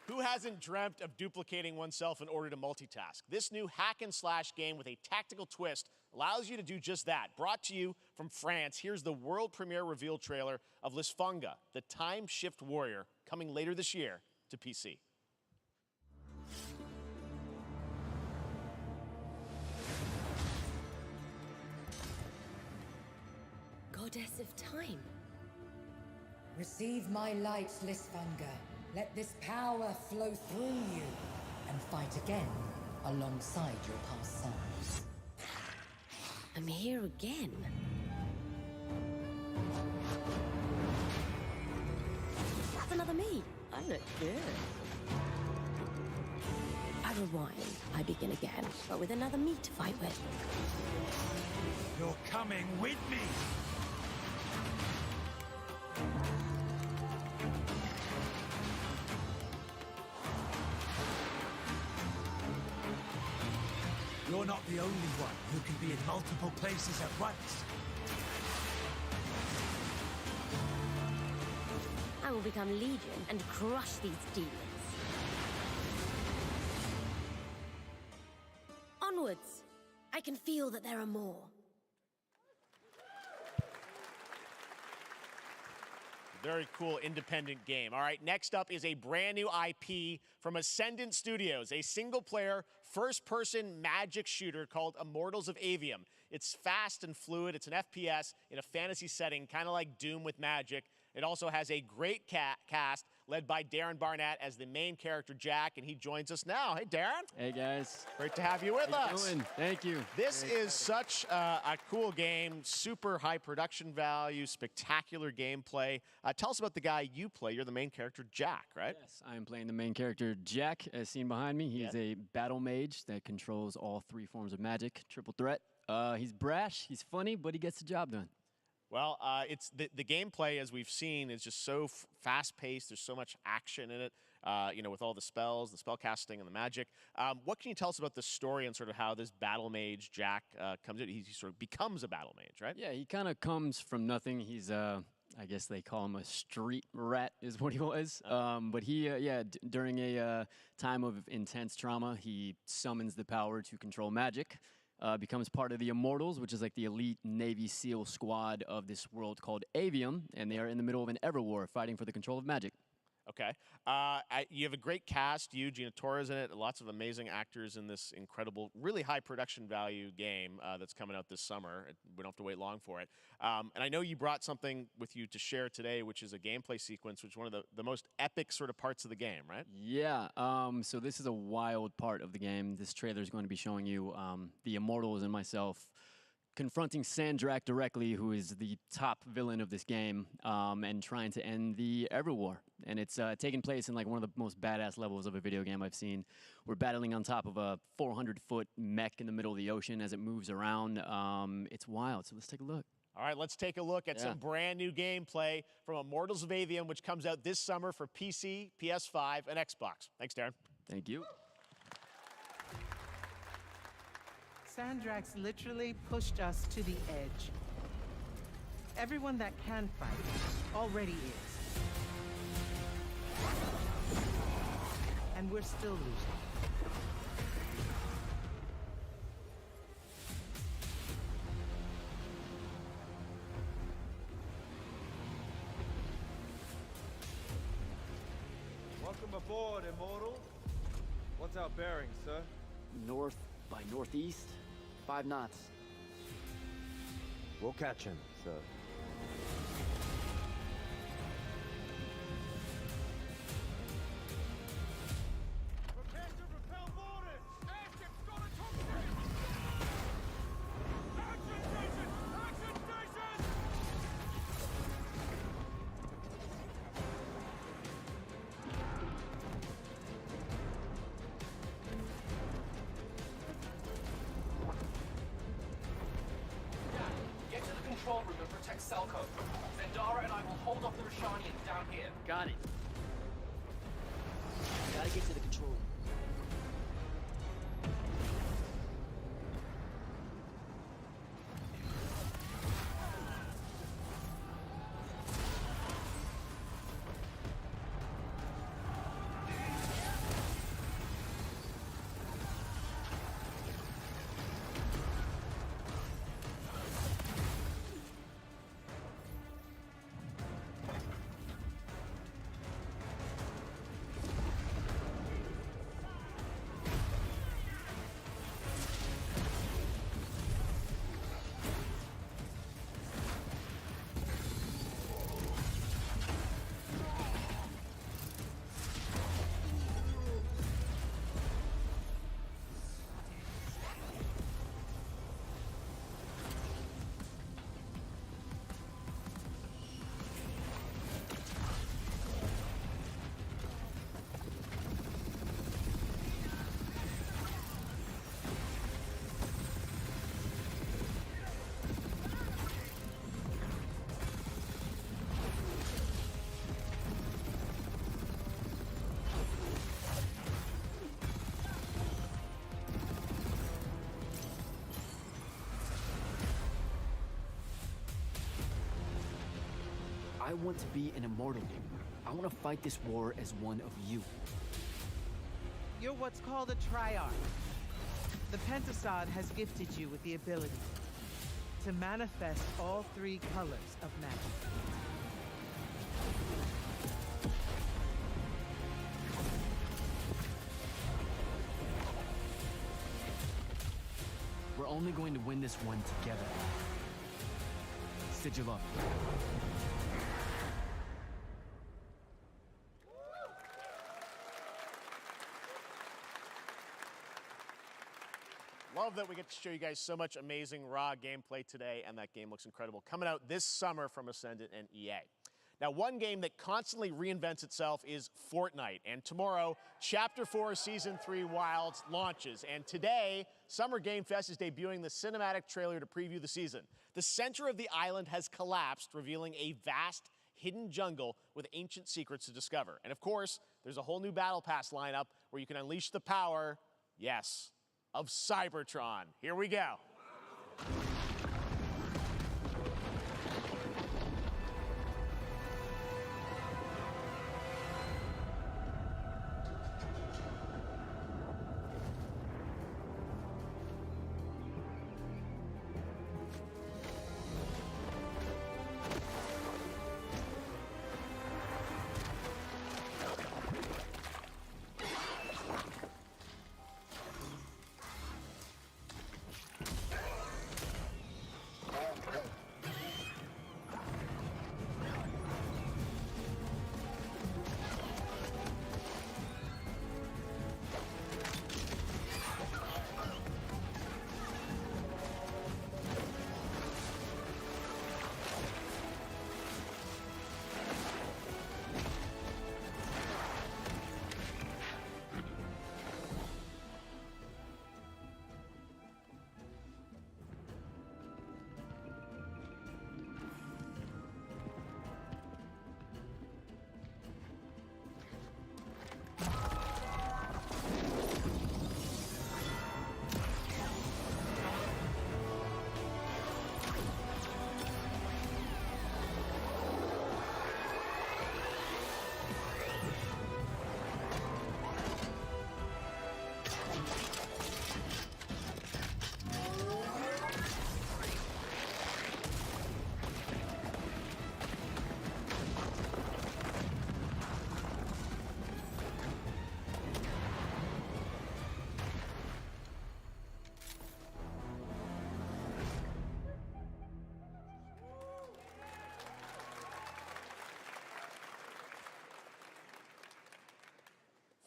Who hasn't dreamt of duplicating oneself in order to multitask? This new hack and slash game with a tactical twist allows you to do just that. Brought to you from France, here's the world premiere reveal trailer of Lisfunga, the time shift warrior, coming later this year to PC. Goddess of time. Receive my light, Lisfunga. Let this power flow through you, and fight again alongside your past selves. I'm here again. That's another me. I look good. I rewind. I begin again, but with another me to fight with. You're coming with me. You're not the only one who can be in multiple places at once. I will become Legion and crush these demons. Onwards! I can feel that there are more. Very cool independent game. All right, next up is a brand new IP from Ascendant Studios, a single-player, first-person magic shooter called Immortals of Avium. It's fast and fluid. It's an FPS in a fantasy setting, kind of like Doom with magic. It also has a great cast led by Darren Barnett as the main character, Jack, and he joins us now. Hey, Darren. Hey, guys. Great to have you with How you us. doing? Thank you. This is such a cool game, super high production value, spectacular gameplay. Tell us about the guy you play. You're the main character, Jack, right? Yes, I am playing the main character, Jack, as seen behind me. He's a battle mage that controls all three forms of magic, triple threat. He's brash, he's funny, but he gets the job done. Well, it's the gameplay, as we've seen, is just so fast-paced. There's so much action in it, with all the spells, the spell casting, and the magic. What can you tell us about the story and sort of how this battle mage, Jack, comes in? He sort of becomes a battle mage, right? Yeah, he kind of comes from nothing. He's, I guess they call him a street rat is what he was. But he, during a time of intense trauma, he summons the power to control magic. Becomes part of the Immortals, which is like the elite Navy SEAL squad of this world called Avium, and they are in the middle of an Everwar fighting for the control of magic. Okay. You have a great cast. You, Gina Torres in it. Lots of amazing actors in this incredible, really high production value game that's coming out this summer. We don't have to wait long for it. And I know you brought something with you to share today, which is a gameplay sequence, which is one of the most epic sort of parts of the game, right? Yeah. So this is a wild part of the game. This trailer is going to be showing you the Immortals and myself confronting Sandrak directly, who is the top villain of this game, and trying to end the Everwar. And it's taking place in like one of the most badass levels of a video game I've seen. We're battling on top of a 400-foot mech in the middle of the ocean as it moves around. It's wild, so let's take a look. All right, let's take a look at some brand new gameplay from Immortals of Avium, which comes out this summer for PC, PS5, and Xbox. Thanks, Darren. Thank you. Sandrax literally pushed us to the edge. Everyone that can fight already is. And we're still losing. Welcome aboard, Immortals. What's our bearing, sir? North by northeast, 5 knots. We'll catch him, sir. Prepare to repel boarders! Airship's got a cell code. Zendara and I will hold off the Rashanians down here. Got it. Gotta get to the control room. I want to be an immortal. I want to fight this war as one of you. You're what's called a triarch. The Pentasod has gifted you with the ability to manifest all three colors of magic. We're only going to win this one together. Sigil up. Love that we get to show you guys so much amazing raw gameplay today, and that game looks incredible. Coming out this summer from Ascendant and EA. Now, one game that constantly reinvents itself is Fortnite, and tomorrow, Chapter 4 Season 3 Wilds launches, and today, Summer Game Fest is debuting the cinematic trailer to preview the season. The center of the island has collapsed, revealing a vast, hidden jungle with ancient secrets to discover. And of course, there's a whole new Battle Pass lineup where you can unleash the power, yes, of Cybertron. Here we go.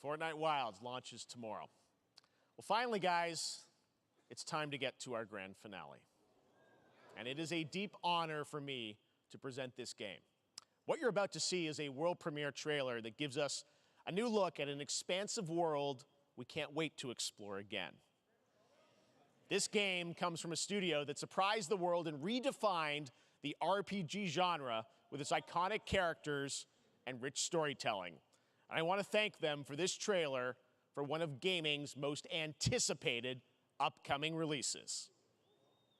Fortnite Wilds launches tomorrow. Well, finally, guys, it's time to get to our grand finale. And it is a deep honor for me to present this game. What you're about to see is a world premiere trailer that gives us a new look at an expansive world we can't wait to explore again. This game comes from a studio that surprised the world and redefined the RPG genre with its iconic characters and rich storytelling. And I want to thank them for this trailer for one of gaming's most anticipated upcoming releases.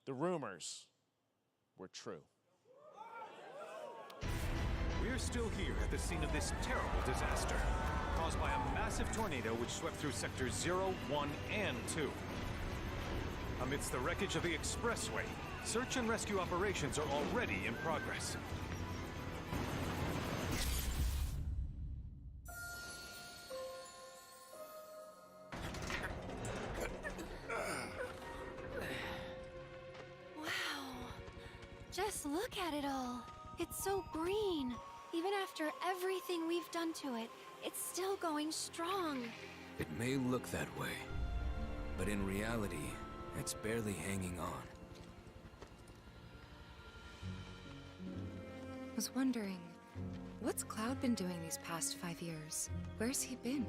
The rumors were true. We're still here at the scene of this terrible disaster, caused by a massive tornado which swept through sectors 0, 1, and 2. Amidst the wreckage of the expressway, search and rescue operations are already in progress. Just look at it all. It's so green. Even after everything we've done to it, it's still going strong. It may look that way, but in reality, it's barely hanging on. I was wondering, what's Cloud been doing these past 5 years? Where's he been?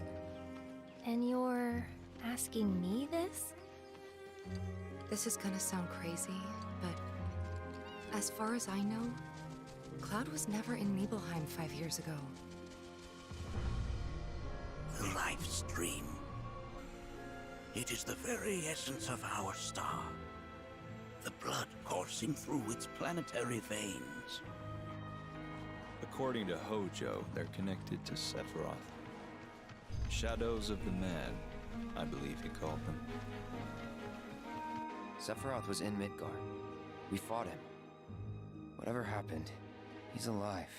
And you're asking me this? This is gonna sound crazy, but as far as I know, Cloud was never in Nibelheim 5 years ago. The life stream. It is the very essence of our star. The blood coursing through its planetary veins. According to Hojo, they're connected to Sephiroth. Shadows of the Man, I believe he called them. Sephiroth was in Midgard. We fought him. Whatever happened, he's alive.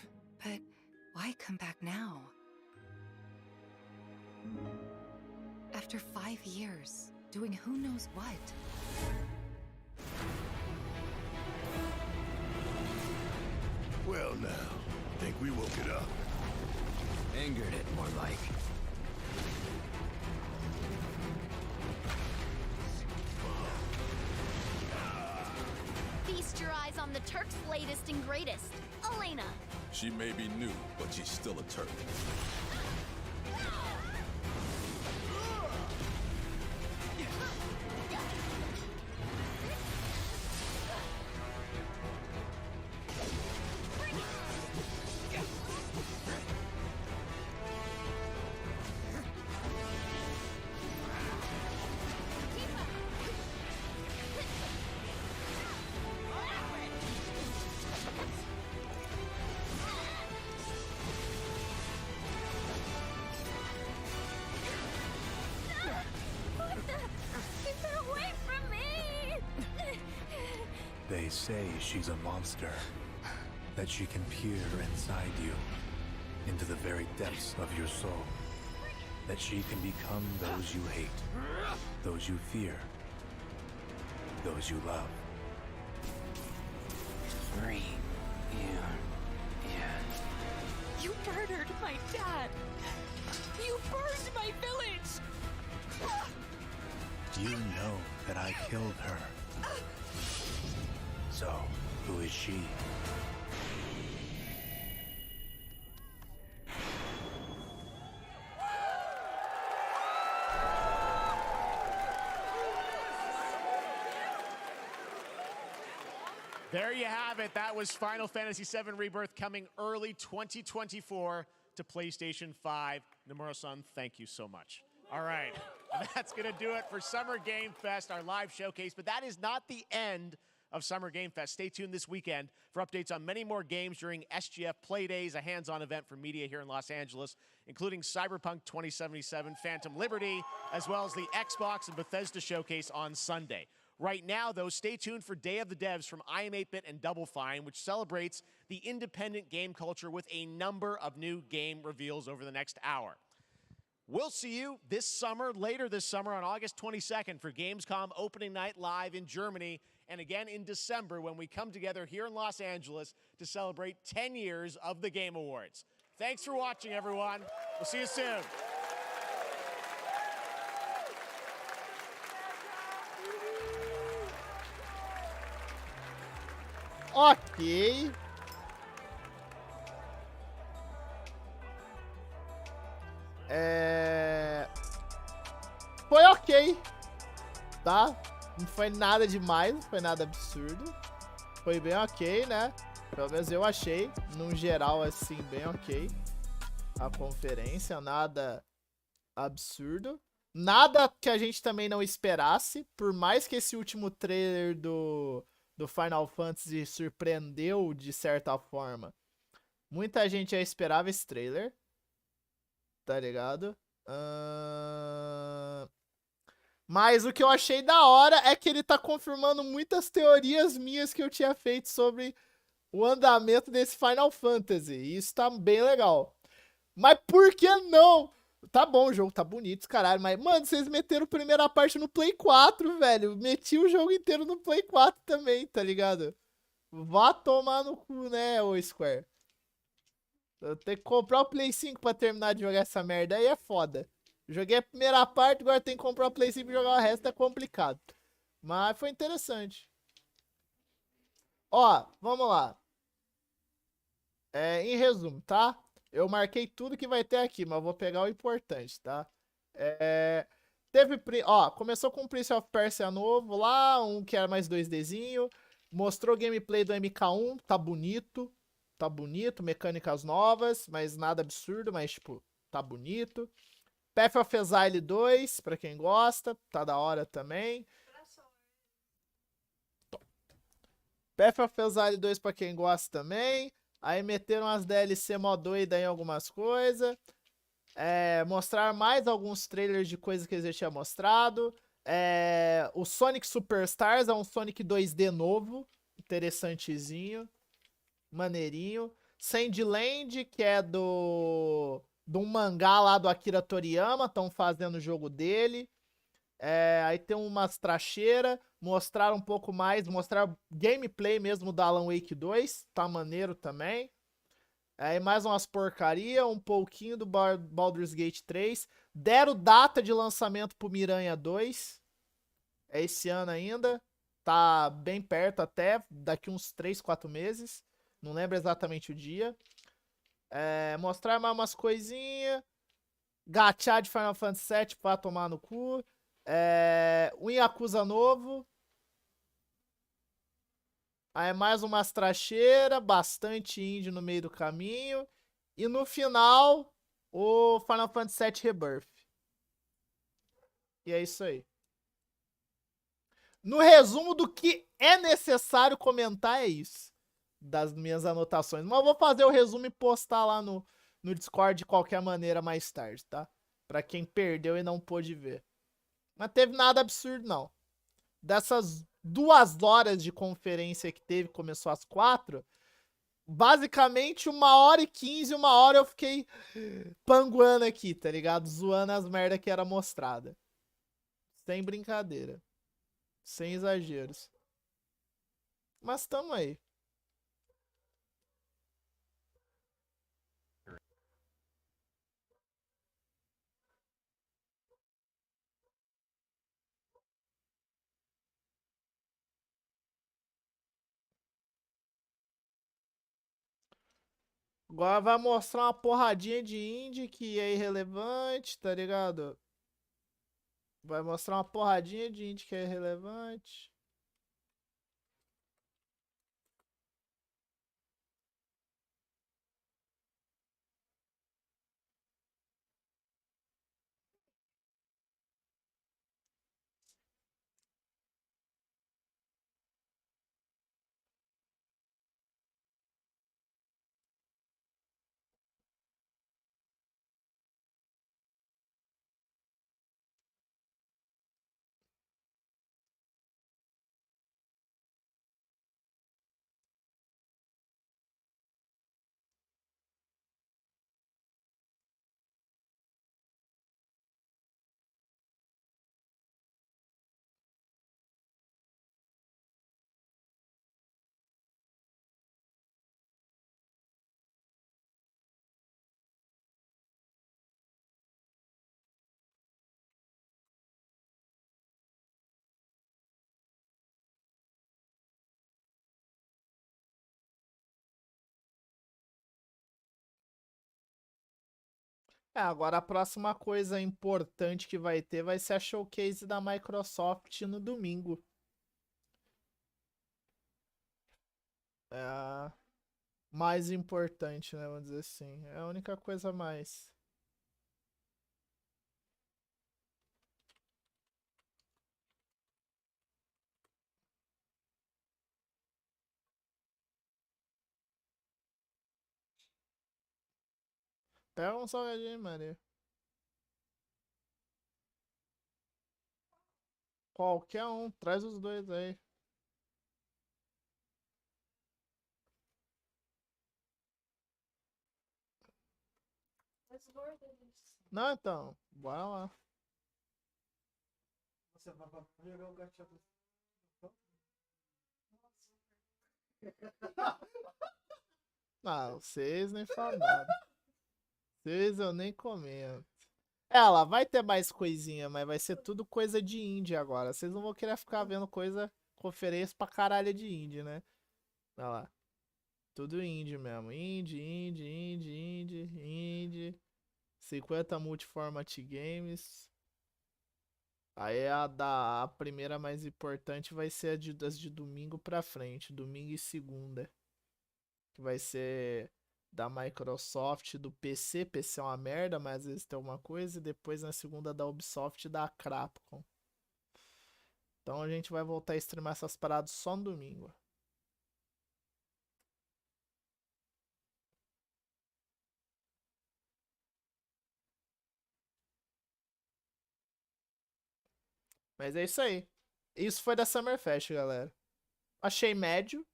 But why come back now? After 5 years, doing who knows what? Well now, think we woke it up. Angered it, more like. Feast your eyes on the Turk's latest and greatest, Elena. She may be new, but she's still a Turk. They say she's a monster, that she can peer inside you, into the very depths of your soul, that she can become those you hate, those you fear, those you love. Free. You murdered my dad. You burned my village. Do you know that I killed her? So, who is she? There you have it. That was Final Fantasy VII Rebirth coming early 2024 to PlayStation 5. Nomura-san, thank you so much. All right, that's going to do it for Summer Game Fest, our live showcase. But that is not the end of Summer Game Fest. Stay tuned this weekend for updates on many more games during SGF Play Days, a hands-on event for media here in Los Angeles, including Cyberpunk 2077, Phantom Liberty, as well as the Xbox and Bethesda showcase on Sunday. Right now, though, stay tuned for Day of the Devs from I Am 8-Bit and Double Fine, which celebrates the independent game culture with a number of new game reveals over the next hour. We'll see you this summer, later this summer on August 22nd for Gamescom Opening Night Live in Germany, and again in December when we come together here in Los Angeles to celebrate 10 years of the Game Awards. Thanks for watching, everyone. We'll see you soon. Ok. Foi ok, tá? Não foi nada demais, não foi nada absurdo. Foi bem ok, né? Pelo menos eu achei, num geral, assim, bem ok. A conferência, nada absurdo. Nada que a gente também não esperasse. Por mais que esse último trailer do Final Fantasy surpreendeu de certa forma. Muita gente já esperava esse trailer. Tá ligado? Mas o que eu achei da hora é que ele tá confirmando muitas teorias minhas que eu tinha feito sobre o andamento desse Final Fantasy. E isso tá bem legal. Mas por que não? Tá bom, o jogo tá bonito, caralho. Mas, mano, vocês meteram a primeira parte no Play 4, velho. Meti o jogo inteiro no Play 4 também, tá ligado? Vá tomar no cu, né, ô Square. Eu tenho que comprar o Play 5 pra terminar de jogar essa merda. Aí é foda. Joguei a primeira parte, agora tem que comprar o Play 5 pra jogar o resto, é complicado. Mas foi interessante. Ó, vamos lá. Em resumo, tá? Eu marquei tudo que vai ter aqui, mas eu vou pegar o importante, tá? Começou com o Prince of Persia novo lá, um que era mais 2Dzinho. Mostrou gameplay do MK1, tá bonito. Tá bonito, mecânicas novas, mas nada absurdo, mas tipo, tá bonito. Path of Exile 2, pra quem gosta, tá da hora também. Path of Exile 2 pra quem gosta também. Aí meteram as DLC mó doida em algumas coisas. Mostrar mais alguns trailers de coisas que eles já tinham mostrado. O Sonic Superstars é um Sonic 2D novo. Interessantezinho. Maneirinho. Sandland, que é de um mangá lá do Akira Toriyama. Estão fazendo o jogo dele. Aí tem umas tracheiras. Mostrar um pouco mais. Mostrar gameplay mesmo do Alan Wake 2. Tá maneiro também. Aí mais umas porcaria, um pouquinho do Baldur's Gate 3. Deram data de lançamento pro Miranha 2. É esse ano ainda. Tá bem perto até, daqui uns 3, 4 meses. Não lembro exatamente o dia. Mostrar mais umas coisinhas. Gachá de Final Fantasy VII pra tomar no cu. Um Yakuza novo. Aí mais umas tracheiras, bastante indie no meio do caminho. E no final, o Final Fantasy VII Rebirth. E é isso aí. No resumo do que é necessário comentar é isso. Das minhas anotações. Mas eu vou fazer o resumo e postar lá no Discord de qualquer maneira mais tarde, tá? Pra quem perdeu e não pôde ver. Mas teve nada absurdo, não. Dessas 2 horas de conferência que teve, começou às 4, basicamente 1h15, 1 hora eu fiquei panguando aqui, tá ligado? Zoando as merda que era mostrada. Sem brincadeira. Sem exageros. Mas tamo aí. Agora vai mostrar uma porradinha de indie que é irrelevante, tá ligado? Vai mostrar uma porradinha de indie que é irrelevante. Agora a próxima coisa importante que vai ter vai ser a showcase da Microsoft no domingo. É a mais importante, né? Vamos dizer assim. É a única coisa a mais. Pega um salgadinho, Maria. Qualquer um, traz os dois aí. Não, então, bora lá. Você vai jogar o gacha. Não, vocês nem falam nada. Vocês eu nem comento. Ela vai ter mais coisinha, mas vai ser tudo coisa de indie agora. Vocês não vão querer ficar vendo coisa, conferência pra caralho de indie, né? Olha lá. Tudo indie mesmo. Indie. 50 multiformat games. Aí a primeira mais importante vai ser das de domingo pra frente. Domingo e segunda. Que vai ser da Microsoft, do PC. PC é uma merda, mas às vezes tem alguma coisa. E depois na segunda da Ubisoft e da Capcom. Então a gente vai voltar a streamar essas paradas só no domingo. Mas é isso aí. Isso foi da Summerfest, galera. Achei médio.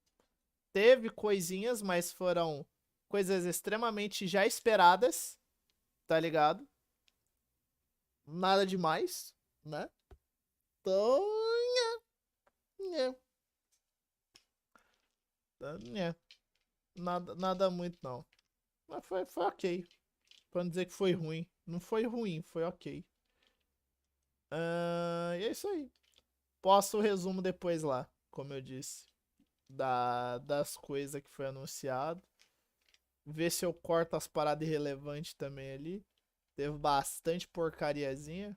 Teve coisinhas, mas foram coisas extremamente já esperadas. Tá ligado? Nada demais, né? Então, nada muito não. Mas foi ok. Pra não dizer que foi ruim. Não foi ruim, foi ok. E é isso aí. Posto o resumo depois lá, como eu disse. Das coisas que foi anunciado. Ver se eu corto as paradas irrelevantes também ali. Teve bastante porcariazinha.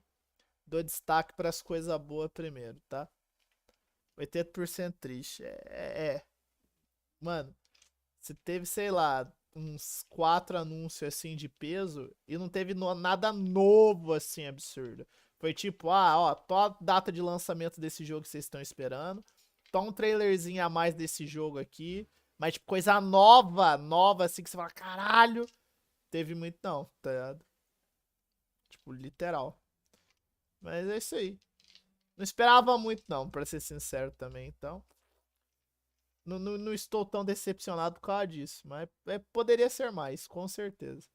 Dou destaque para as coisas boas primeiro, tá? 80% triste. Mano, se teve, sei lá, uns 4 anúncios assim de peso e não teve nada novo assim absurdo. Foi tipo, ó, a data de lançamento desse jogo que vocês estão esperando. Tó um trailerzinho a mais desse jogo aqui. Mas, tipo, coisa nova, assim, que você fala, caralho. Teve muito não, tá ligado? Tipo, literal. Mas é isso aí. Não esperava muito não, pra ser sincero também, então. Não estou tão decepcionado por causa disso. Mas poderia ser mais, com certeza.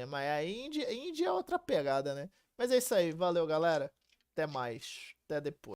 Mas a Indie é outra pegada, né? Mas é isso aí, valeu galera. Até mais. Até depois.